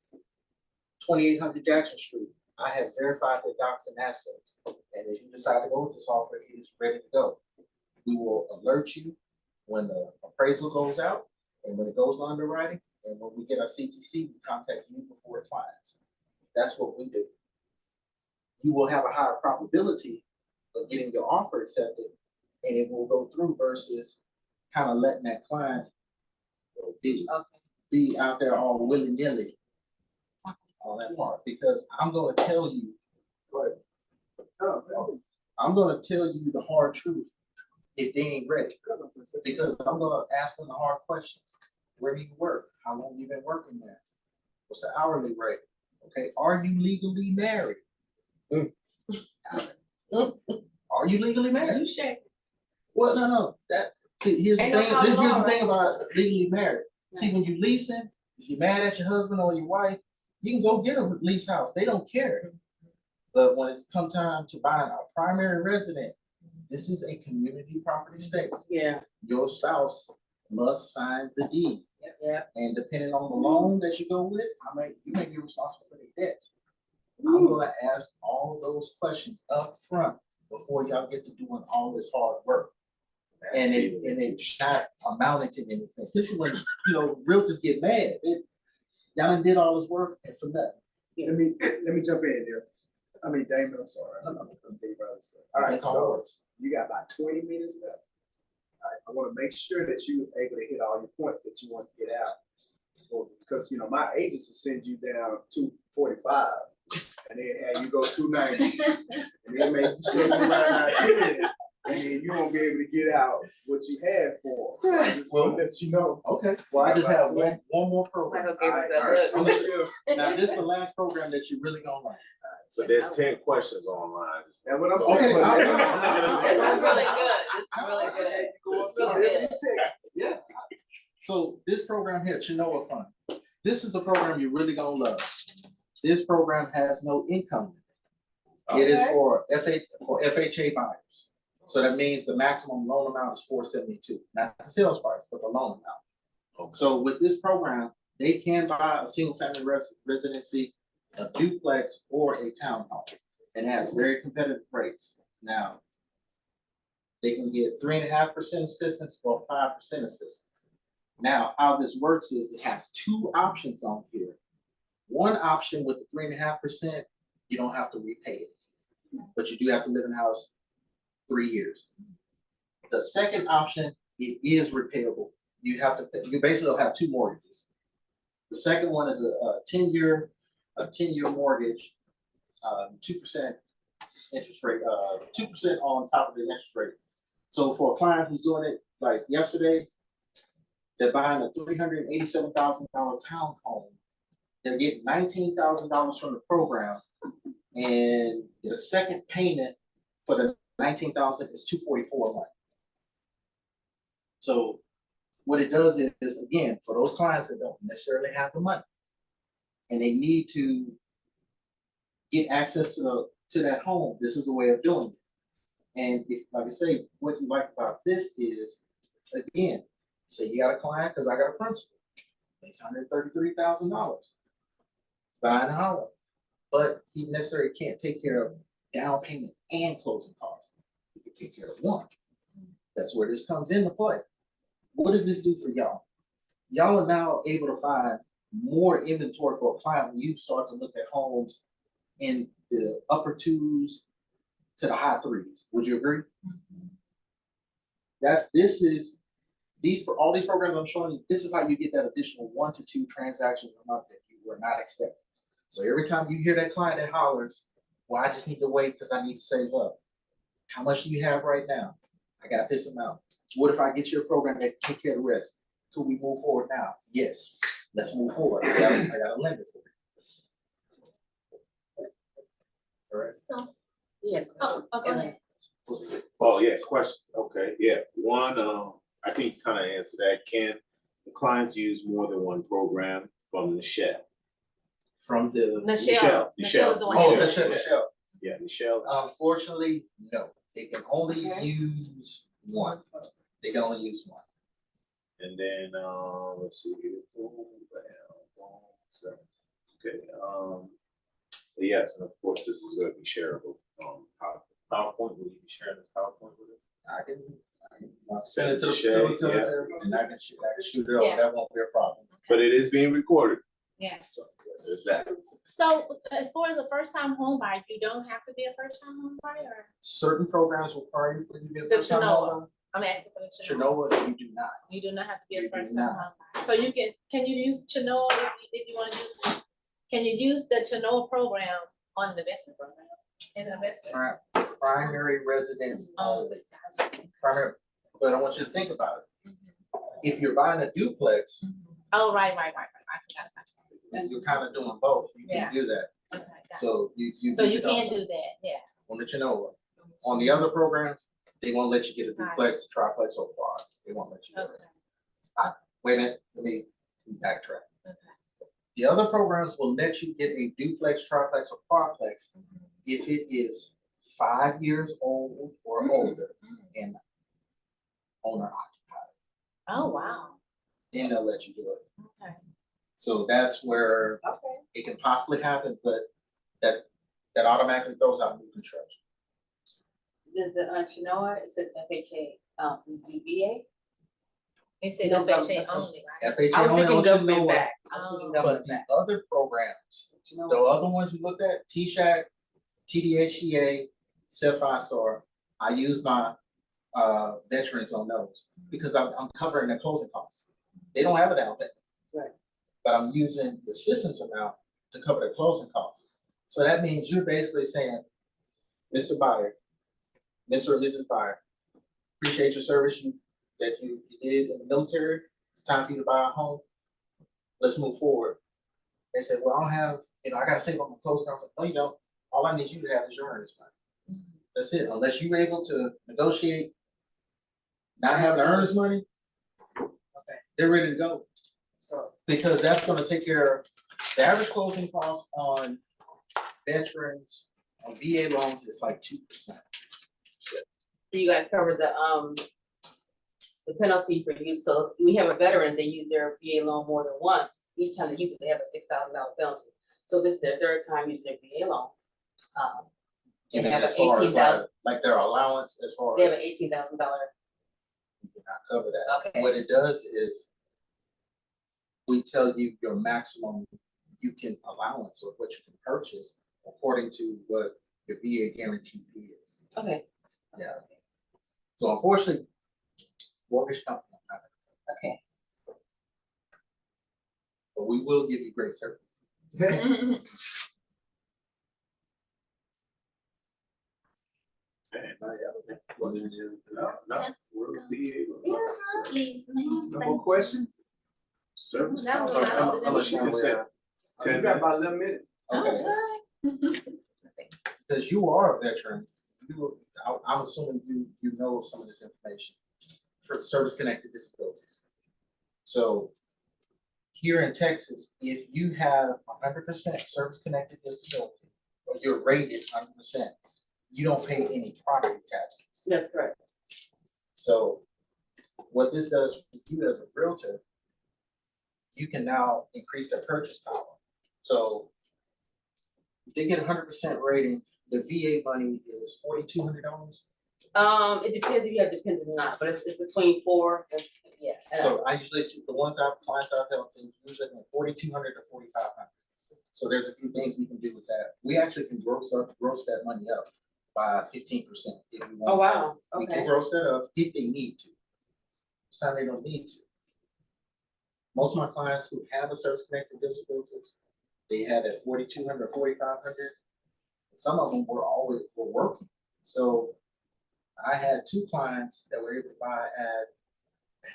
2800 Jackson Street. I have verified the docs and assets. And if you decide to go with this offer, it is ready to go. We will alert you when the appraisal goes out and when it goes to underwriting. And when we get our CTC, we contact you before it clients. That's what we do. You will have a higher probability of getting your offer accepted and it will go through versus kind of letting that client be out there all willy-nilly on that part. Because I'm going to tell you, I'm going to tell you the hard truth if they ain't ready. Because I'm going to ask them the hard questions. Where do you work? How long you been working there? What's the hourly rate? Okay, are you legally married? Are you legally married? You sure? Well, no. Here's the Ain't no thing. common Here's the law, thing right? about legally married. See, when you leasing, if you're mad at your husband or your wife, you can go get a lease house. They don't care. But when it's come time to buying a primary resident, this is a community property state. Yeah. Your spouse must sign the deed. Yeah. And depending on the loan that you go with, you may be responsible for the debts. I'm gonna ask all those questions up front before y'all get to doing all this hard work. And it's not amounting to anything. This is when, realtors get mad. Y'all done did all this work and for nothing. Let me jump in there. I mean, Damon, I'm sorry. I'm big brother. All right, so you got about 20 minutes left. All right, I want to make sure that you're able to hit all your points that you want to get out. Because, my agents will send you down 245 and then have you go 290. And then make you sit around 10. And then you won't be able to get out what you had for. So I just want to let you know. Okay. Well, I just have one more program. Michael gave us a look. Now, this is the last program that you really gonna like. So there's 10 questions online. And what I'm Okay, saying. This is really good. This is really good. Go up to Really every good. text. Yeah. So this program here, Chinoa Fund, this is the program you're really gonna love. This program has no income. It is for FHA buyers. So that means the maximum loan amount is $472, not the sales price, but the loan amount. Okay. So with this program, they can buy a single family residency, a duplex, or a townhome, and it has very competitive rates. Now, they can get 3.5% assistance or 5% assistance. Now, how this works is it has 2 options on here. One option with the 3.5%, you don't have to repay it, but you do have to live in the house 3 years. The second option it is repayable. You have to, you basically will have two mortgages. The second one is a 10-year mortgage, 2% interest rate, 2% on top of the interest rate. So for a client who's doing it like yesterday, they're buying a $387,000 townhome. They're getting $19,000 from the program, and the second payment for the $19,000 is $244 a month. So what it does is again, for those clients that don't necessarily have the money and they need to get access to that home, this is a way of doing it. And if, like I say, what you like about this is, again, say you got a client, because I got a principal, makes $133,000 buying a home, but he necessarily can't take care of down payment and closing costs. He can take care of one. That's where this comes into play. What does this do for y'all? Y'all are now able to find more inventory for a client when you start to look at homes in the upper twos to the high threes. Would you agree? All these programs I'm showing you, this is how you get that additional 1 to 2 transactions a month that you were not expecting. So every time you hear that client that hollers, well, I just need to wait because I need to save up. How much do you have right now? I got this amount. What if I get your program that take care of the rest? Could we move forward now? Yes, let's move forward. I got a lender for it. All right. So, Yeah. go ahead. Oh, yeah, question, okay, yeah, one, I think you kind of answered that, can the clients use more than one program from Nichelle? From the, Nichelle is the one. oh, Nichelle, Michelle. Yeah, Nichelle. Unfortunately, no. They can only Okay. use one. They can only use one. And then, let's see. Okay, yes, and of course, this is gonna be shareable. PowerPoint, will you be sharing this PowerPoint with us? I can send it to the Share, facility secretary, and I can shoot it Yeah. off. That won't be a problem. But it is being recorded, Yes. so there's that. So as far as a first-time home buyer, you don't have to be a first-time home buyer? Certain programs require you for you to be a The first time Chenoa. I'm asking for the Chenoa. Chenoa, you do not. You do not have to be You a do first-time not. home buyer. So you can you use Chenoa if you want to use it? Can you use the Chenoa program on an investment program? In an investor? Primary residence only. Gotcha. Primary, but I want you to think about it. If you're buying a duplex, Oh, right. I forgot about then you're kind of doing both. You Yeah. can do that. that. Okay, gotcha. So you. So you can do that, yeah. On the Chenoa. On the other programs, they won't let you get a duplex, triplex, or quad. They won't let you do it. Okay, Wait a minute, let me backtrack. okay. The other programs will let you get a duplex, triplex, or quadplex Mhm. if it is 5 years old or Mhm. older Mhm. and owner occupied. Oh, wow. Then they'll let you do it. Okay. So that's where Okay. it can possibly happen, but that automatically throws out new construction. Does the, Chenoa, it says FHA, is DBA? It said No FHA government. only, right? FHA I was only thinking on government Chenoa, back. I was thinking Oh. but government the back. other programs, Chenoa. the other ones you looked at, T-Shack, TDHCA, Cephasor, I use my veterans on those because I'm covering their closing costs. They don't have a down payment. Right. But I'm using the assistance amount to cover their closing costs. So that means you're basically saying, Mr. Buyer, Mr. or Mrs. Buyer, appreciate your service that you did in the military. It's time for you to buy a home. Let's move forward. They said, well, I don't have, I gotta save up my closing costs. No, you don't. All I need you to have is your earnest money. Mhm. That's it. Unless you're able to negotiate not having earnest money, okay, they're ready to go. So, because that's gonna take care of the average closing cost on veterans, on VA loans is like 2%. You guys covered the penalty for use, so we have a veteran, they use their VA loan more than once, each time they use it, they have a $6,000 penalty. So this is their third time using their VA loan. They And then have an as far as $18,000, like their allowance, as far they have as, an $18,000, we do not cover that. okay, What it does is we tell you your maximum you can allowance or what you can purchase according to what your VA guarantee is. okay. Yeah. So unfortunately, mortgage company. Okay. But we will give you great service. No, we'll be able. Please, ma'am. No more questions? Service. That was call. nice. Unless you It said You 10 got about minutes. 11 minutes. Okay, because you are a veteran, I'm assuming you know some of this information for service-connected disabilities. So here in Texas, if you have 100% service-connected disability, or you're rated 100%, you don't pay any property taxes. That's correct. So what this does for you as a realtor, you can now increase their purchase power. So if they get 100% rating, the VA money is $4,200. It depends if you have dependents or not, but it's between 4 and, yeah. So I usually see the clients I've helped, usually from 4,200 to 4,500. So there's a few things we can do with that. We actually can gross that money up by 15% if you want. Oh, wow, We can okay. gross that up if they need to. Some they don't need to. Most of my clients who have a service-connected disabilities, they have at 4,200, 4,500. Some of them were working. So I had 2 clients that were able to buy at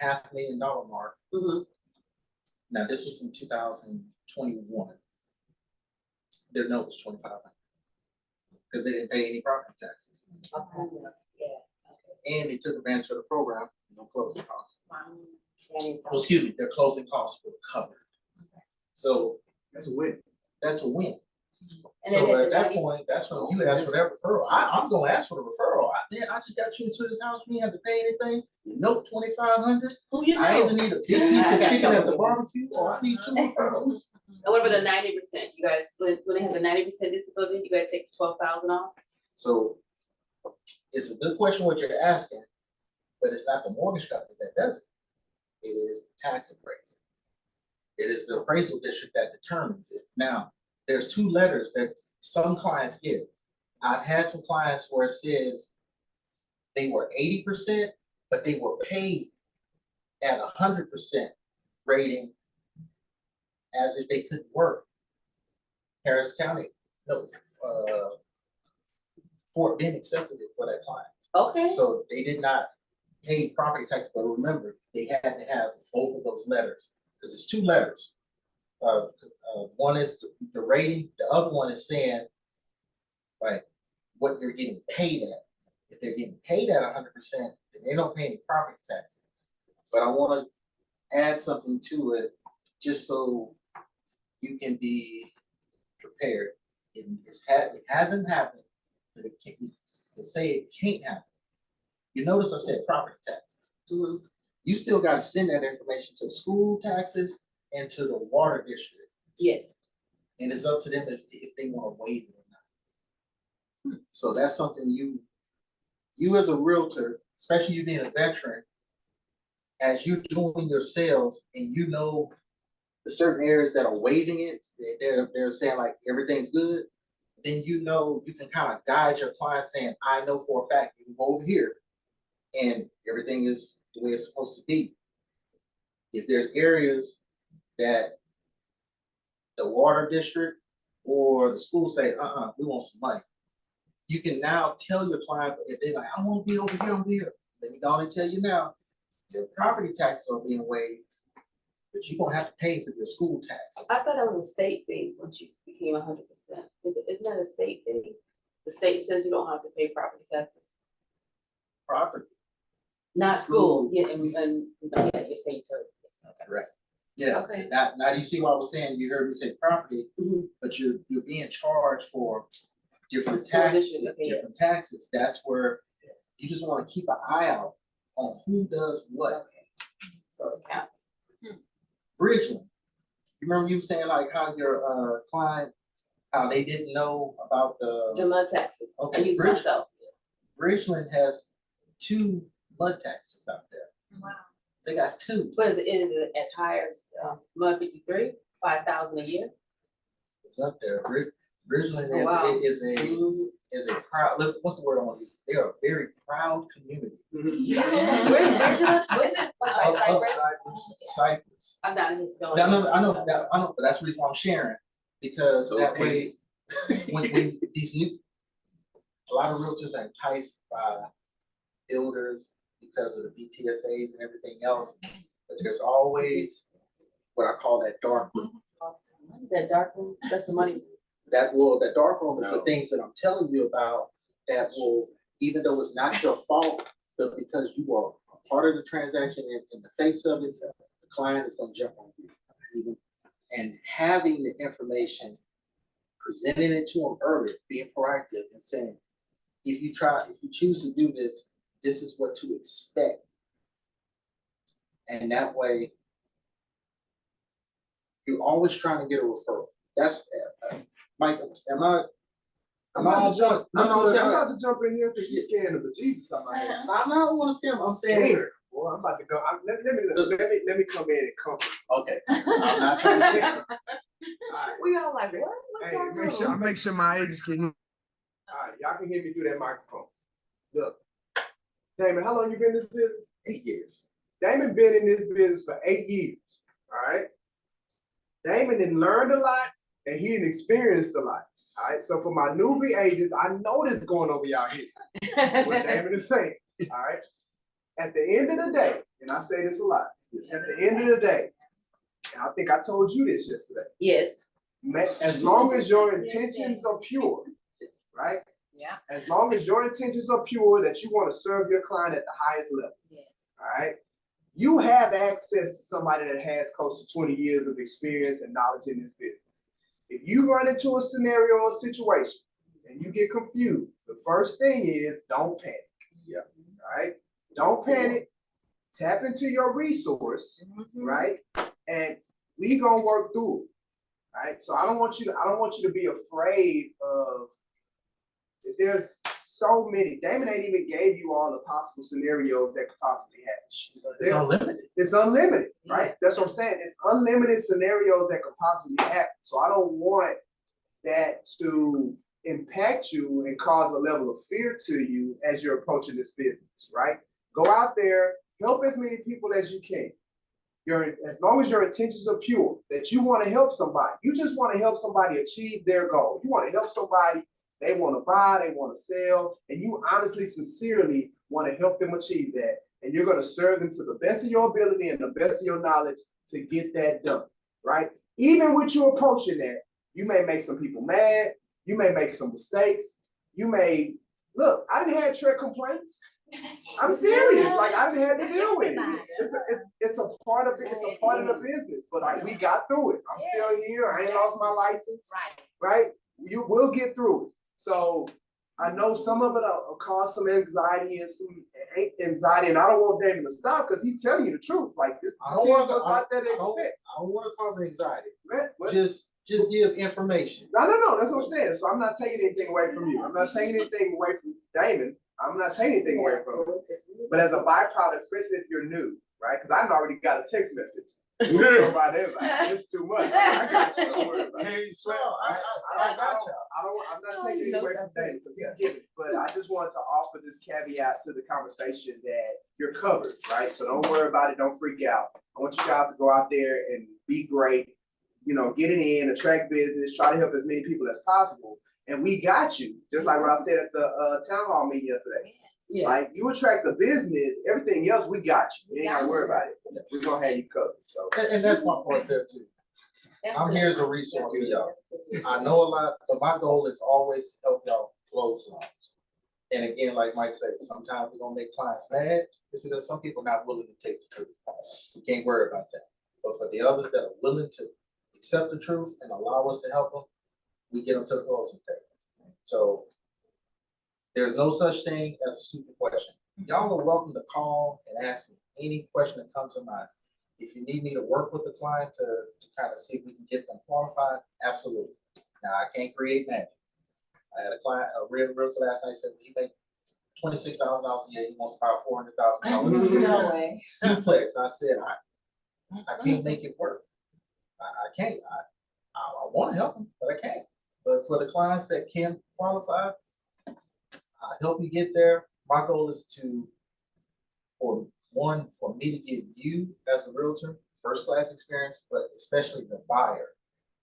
$500,000 mark. Mhm. Now this was in 2021. Their note was 2,500 because they didn't pay any property taxes, Okay, yeah. and they took advantage of the program. No closing costs. Yeah, I need Well, excuse me, their closing costs were covered. So That's a win. that's a win. And then So at at the that 90 point, that's when you ask for that referral. I'm gonna ask for the referral. I just got you into this house. You didn't have to pay anything. You know, 2,500. Who you I either know? need a big piece of chicken at the barbecue, or I need 2 referrals. And what about the 90%? You guys, when they have the 90% disability, you guys take the 12,000 off? So it's a good question what you're asking, but it's not the mortgage company that does it. It is the tax appraiser. It is the appraisal district that determines it. Now, there's 2 letters that some clients get. I've had some clients where it says they were 80%, but they were paid at 100% rating as if they couldn't work. Harris County, no, Fort Bend accepted it for that client. Okay. So they did not pay property tax, but remember, they had to have both of those letters, because it's 2 letters. One is the rating, the other one is saying, right, what they're getting paid at. If they're getting paid at 100%, then they don't pay any property tax. But I want to add something to it, just so you can be prepared. It hasn't happened, but to say it can't happen. You notice I said property taxes. Mhm. You still got to send that information to the school taxes and to the water district. Yes. And it's up to them if they want to waive it or not. So that's something you as a realtor, especially you being a veteran, as you're doing your sales and you know the certain areas that are waiving it, they're saying like everything's good, then you know you can kind of guide your client saying, I know for a fact you can go over here and everything is the way it's supposed to be. If there's areas that the water district or the school say, we want some money, you can now tell your client, if they're like, I want to be over here, let me go on and tell you now, your property taxes are being waived, but you're gonna have to pay for your school tax. I thought that was a state fee once you became 100%. Isn't that a state fee? The state says you don't have to pay property taxes. Property. Not school, yeah, and yeah, you're saying to. Correct. Yeah. Okay. Now do you see what I was saying? You heard me say property, Mhm. but you're being charged for different School taxes. district, okay, Different yes. taxes. That's where you just want to keep an eye out on who does what. Okay. So it counts. Bridgeland. You remember you saying like how your client, how they didn't know about The mud taxes. I Okay, use Bridge- myself. Bridgeland has 2 mud taxes out there. Wow. They got 2. But is it as high as mud 53, 5,000 a year? It's up there. Bridgeland Oh, wow. is a Mhm. is a proud, look, what's the word I want to use? They are a very proud community. Where's Georgia? Was it like by Of Cypress? Cyprus. I'm not in this zone. No, I know, but that's the reason why I'm sharing, because Those that way, when these new, a lot of realtors are enticed by builders because of the BTSAs and everything else, but there's always what I call that dark room. That dark room, that's the money. That dark room is the No. things that I'm telling you about that will, even though it's not your fault, but because you are a part of the transaction and in the face of it, the client is gonna jump on you. Even, and having the information, presenting it to them early, being proactive and saying, if you choose to do this, this is what to expect. And that way, you're always trying to get a referral. That's, Mike, am I on point? I'm No, I'm saying, about to jump in here because you're scared of the Jesus on my head. I'm not want to scam. I'm saying, Scared. Boy, I'm about to go. Let me come in and comfort. okay, I'm not trying to scam. All right. We all like, what? What's Hey, going on? make sure my agents can hear. All right, y'all can hear me through that microphone. Look, Damon, how long you been in this business? 8 years. Damon been in this business for 8 years. All right. Damon done learned a lot and he done experienced a lot. All right. So for my newbie agents, I know this going over y'all here. What Damon is saying. All right. At the end of the day, and I say this a lot, at the end of the day, and I think I told you this yesterday, Yes. as long as your intentions are pure, right? Yeah. As long as your intentions are pure, that you want to serve your client at the highest level, Yes. all right? You have access to somebody that has close to 20 years of experience and knowledge in this business. If you run into a scenario or situation and you get confused, the first thing is don't panic. Yeah. All right? Don't panic. Tap into your resource, right? And we gonna work through it. Right? So I don't want you to be afraid of, there's so many. Damon ain't even gave you all the possible scenarios that could possibly happen. It's unlimited. It's unlimited, right? That's what I'm saying. It's unlimited scenarios that could possibly happen. So I don't want that to impact you and cause a level of fear to you as you're approaching this business, right? Go out there, help as many people as you can. As long as your intentions are pure, that you want to help somebody, you just want to help somebody achieve their goal. You want to help somebody, they want to buy, they want to sell, and you honestly, sincerely want to help them achieve that. And you're going to serve them to the best of your ability and the best of your knowledge to get that done, right? Even with you approaching that, you may make some people mad, you may make some mistakes, you may, look, I didn't have trick complaints. I'm serious. Like I didn't have to deal with it. It's a part of it. It's a part of the business. But like we got through it. I'm still here. I ain't lost my license. Right. You will get through it. So I know some of it will cause some anxiety and some anxiety, and I don't want Damon to stop because he's telling you the truth. Like this, I don't want out there to I expect. don't want to cause anxiety. Man, what? Just give information. No. That's what I'm saying. So I'm not taking anything away from you. I'm not taking anything away from Damon. I'm not taking anything away from him. But as a byproduct, especially if you're new, right? Because I've already got a text message. About it. Like, it's too much. I got you. Don't worry about it. I got you. I'm not taking it away from Damon because he's giving it. But I just wanted to offer this caveat to the conversation that you're covered, right? So don't worry about it. Don't freak out. I want you guys to go out there and be great. You know, get it in, attract business, try to help as many people as possible. And we got you, just like what I said at the town hall meeting yesterday. Yeah. Like you attract the business, everything else we got you. You ain't gotta worry about it. We're gonna have you covered. So And that's my part there too. I'm here as a resource to y'all. I know a lot, but my goal is always to help y'all close loans. And again, like Mike said, sometimes we're gonna make clients mad. It's because some people are not willing to take the truth. We can't worry about that. But for the others that are willing to accept the truth and allow us to help them, we get them to the closing table. So there's no such thing as a stupid question. Y'all are welcome to call and ask me any question that comes to mind. If you need me to work with the client to kind of see if we can get them qualified, absolutely. Now I can't create magic. I had a client, a realtor last night said he made $26,000 a year. He wants about $400,000. No way. Duplex. I said I can't make it work. I can't. I want to help them, but I can't. But for the clients that can qualify, help you get there. My goal is for me to give you as a realtor, first class experience, but especially the buyer.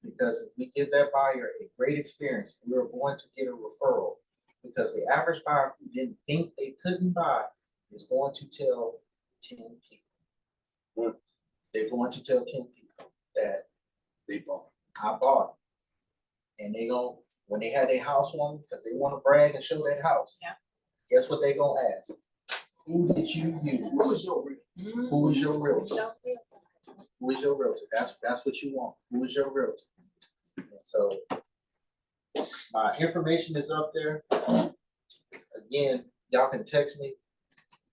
Because if we give that buyer a great experience, we're going to get a referral. Because the average buyer who didn't think they couldn't buy is going to tell 10 people. They're going to tell 10 people that I bought it. And when they have their housewarming, because they want to brag and show that house. Yeah. Guess what they gonna ask? Who did you use? Who is your realtor? Who is your realtor? Who is your realtor? That's what you want. Who is your realtor? And so my information is up there. Again, y'all can text me.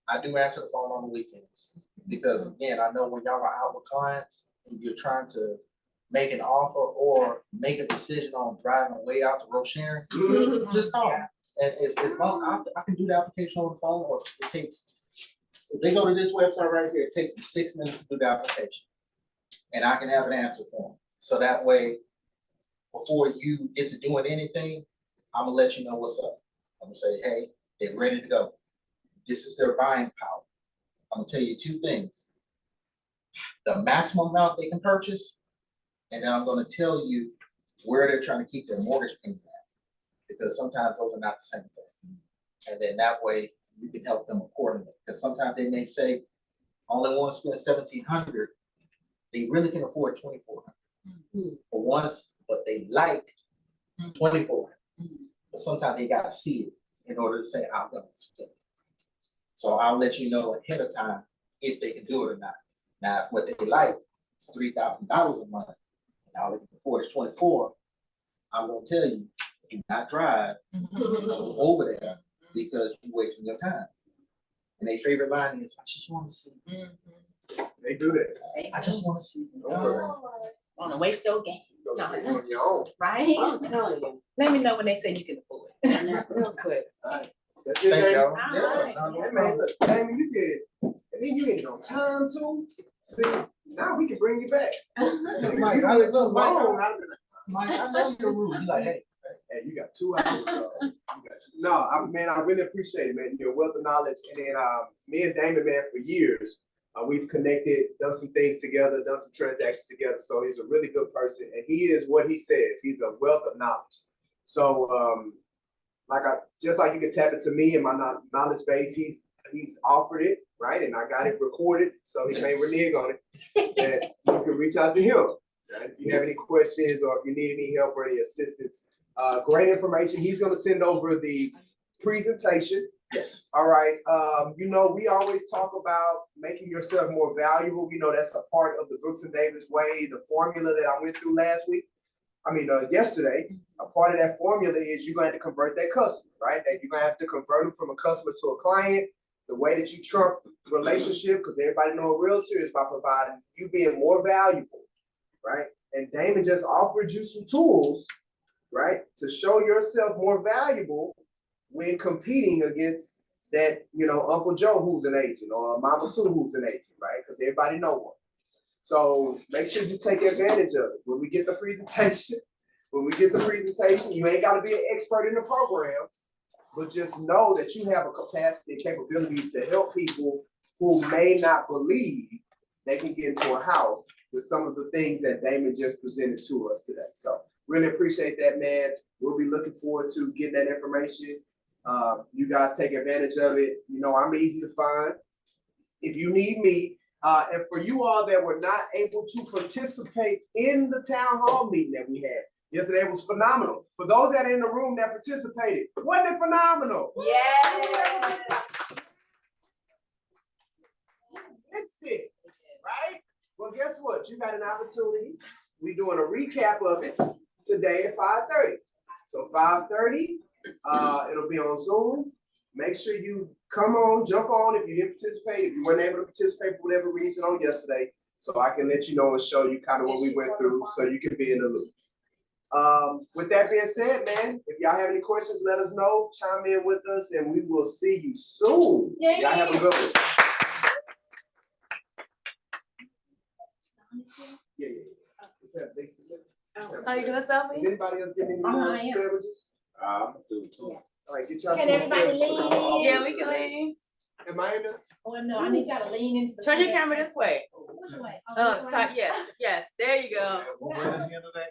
I do answer the phone on the weekends because again, I know when y'all are out with clients and you're trying to make an offer or make a decision on driving way out to Rocheron, just call me. And as long I can do the application on the phone, or it takes, if they go to this website right here, it takes them 6 minutes to do the application. And I can have an answer for them. So that way, before you get to doing anything, I'm gonna let you know what's up. I'm gonna say, hey, they're ready to go. This is their buying power. I'm gonna tell you two things. The maximum amount they can purchase, and then I'm gonna tell you where they're trying to keep their mortgage payment at. Because sometimes those are not the same thing. And then that way you can help them accordingly. Because sometimes they may say, only want to spend $1,700. They really can afford $2,400. But they like $2,400. But sometimes they gotta see it in order to say, I'm gonna spend it. So I'll let you know ahead of time if they can do it or not. Now, if what they like is $3,000 a month, and all they can afford is $2,400, I'm gonna tell you, do not drive over there because you're wasting your time. And their favorite line is, I just want to see. They do that. I just want to see. Wanna waste your game. Go No, see on your own. right? I'm telling you, Let me know when they say you can afford it. real quick. That's it, Thank Damon. y'all. All Yeah, right. no, no Hey, man, problem. look, Damon, you did, and then you ended on time too. See, now we can bring you back. Look, You Mike, done I went too look, Mike, long. I'd have been like, Mike, I know you're rude. You like, hey, hey, you got 2 hours. No, I really appreciate it, man. Your wealth of knowledge. And then me and Damon, man, for years, we've connected, done some things together, done some transactions together. So he's a really good person. And he is what he says. He's a wealth of knowledge. So just like you can tap into me and my knowledge base, he's offered it, right? And I got it recorded, so he may renege on it. And you can reach out to him. Right? If you have any questions or if you need any help or any assistance, great information. He's gonna send over the presentation. yes. All right. We always talk about making yourself more valuable. That's a part of the Brooks and Davis way, the formula that I went through yesterday. A part of that formula is you're going to have to convert that customer, right? That you're going to have to convert them from a customer to a client. The way that you trump relationship, because everybody know a realtor, is by providing you being more valuable, right? And Damon just offered you some tools, right, to show yourself more valuable when competing against that, Uncle Joe who's an agent or Mama Sue who's an agent, right? Because everybody know one. So make sure you take advantage of it. When we get the presentation, you ain't got to be an expert in the programs, but just know that you have a capacity and capabilities to help people who may not believe they can get into a house with some of the things that Damon just presented to us today. So really appreciate that, man. We'll be looking forward to getting that information. You guys take advantage of it. I'm easy to find. If you need me, and for you all that were not able to participate in the town hall meeting that we had, yesterday was phenomenal. For those that are in the room that participated, wasn't it phenomenal? Yeah. Missed it, right? Well, guess what? You got an opportunity. We're doing a recap of it today at 5:30. So 5:30, it'll be on Zoom. Make sure you come on, jump on if you didn't participate, if you weren't able to participate for whatever reason on yesterday, so I can let you know and show you kind of what we went through so you can be in the loop. With that being said, man, if y'all have any questions, let us know, chime in with us, and we will see you soon. Yeah. Y'all have a good one. Yeah. Is that basic? Oh, you doing something? Is anybody else getting any I am. sandwiches? I'm gonna do it too. All right, get y'all. Can some everybody service, 'cause I'm lean? always- Yeah, we can leave. Am I in there? Oh, no, I need y'all to lean into the. Turn your front. camera this way. Which way? Oh, this way? Yes, there you go. Where the end of that?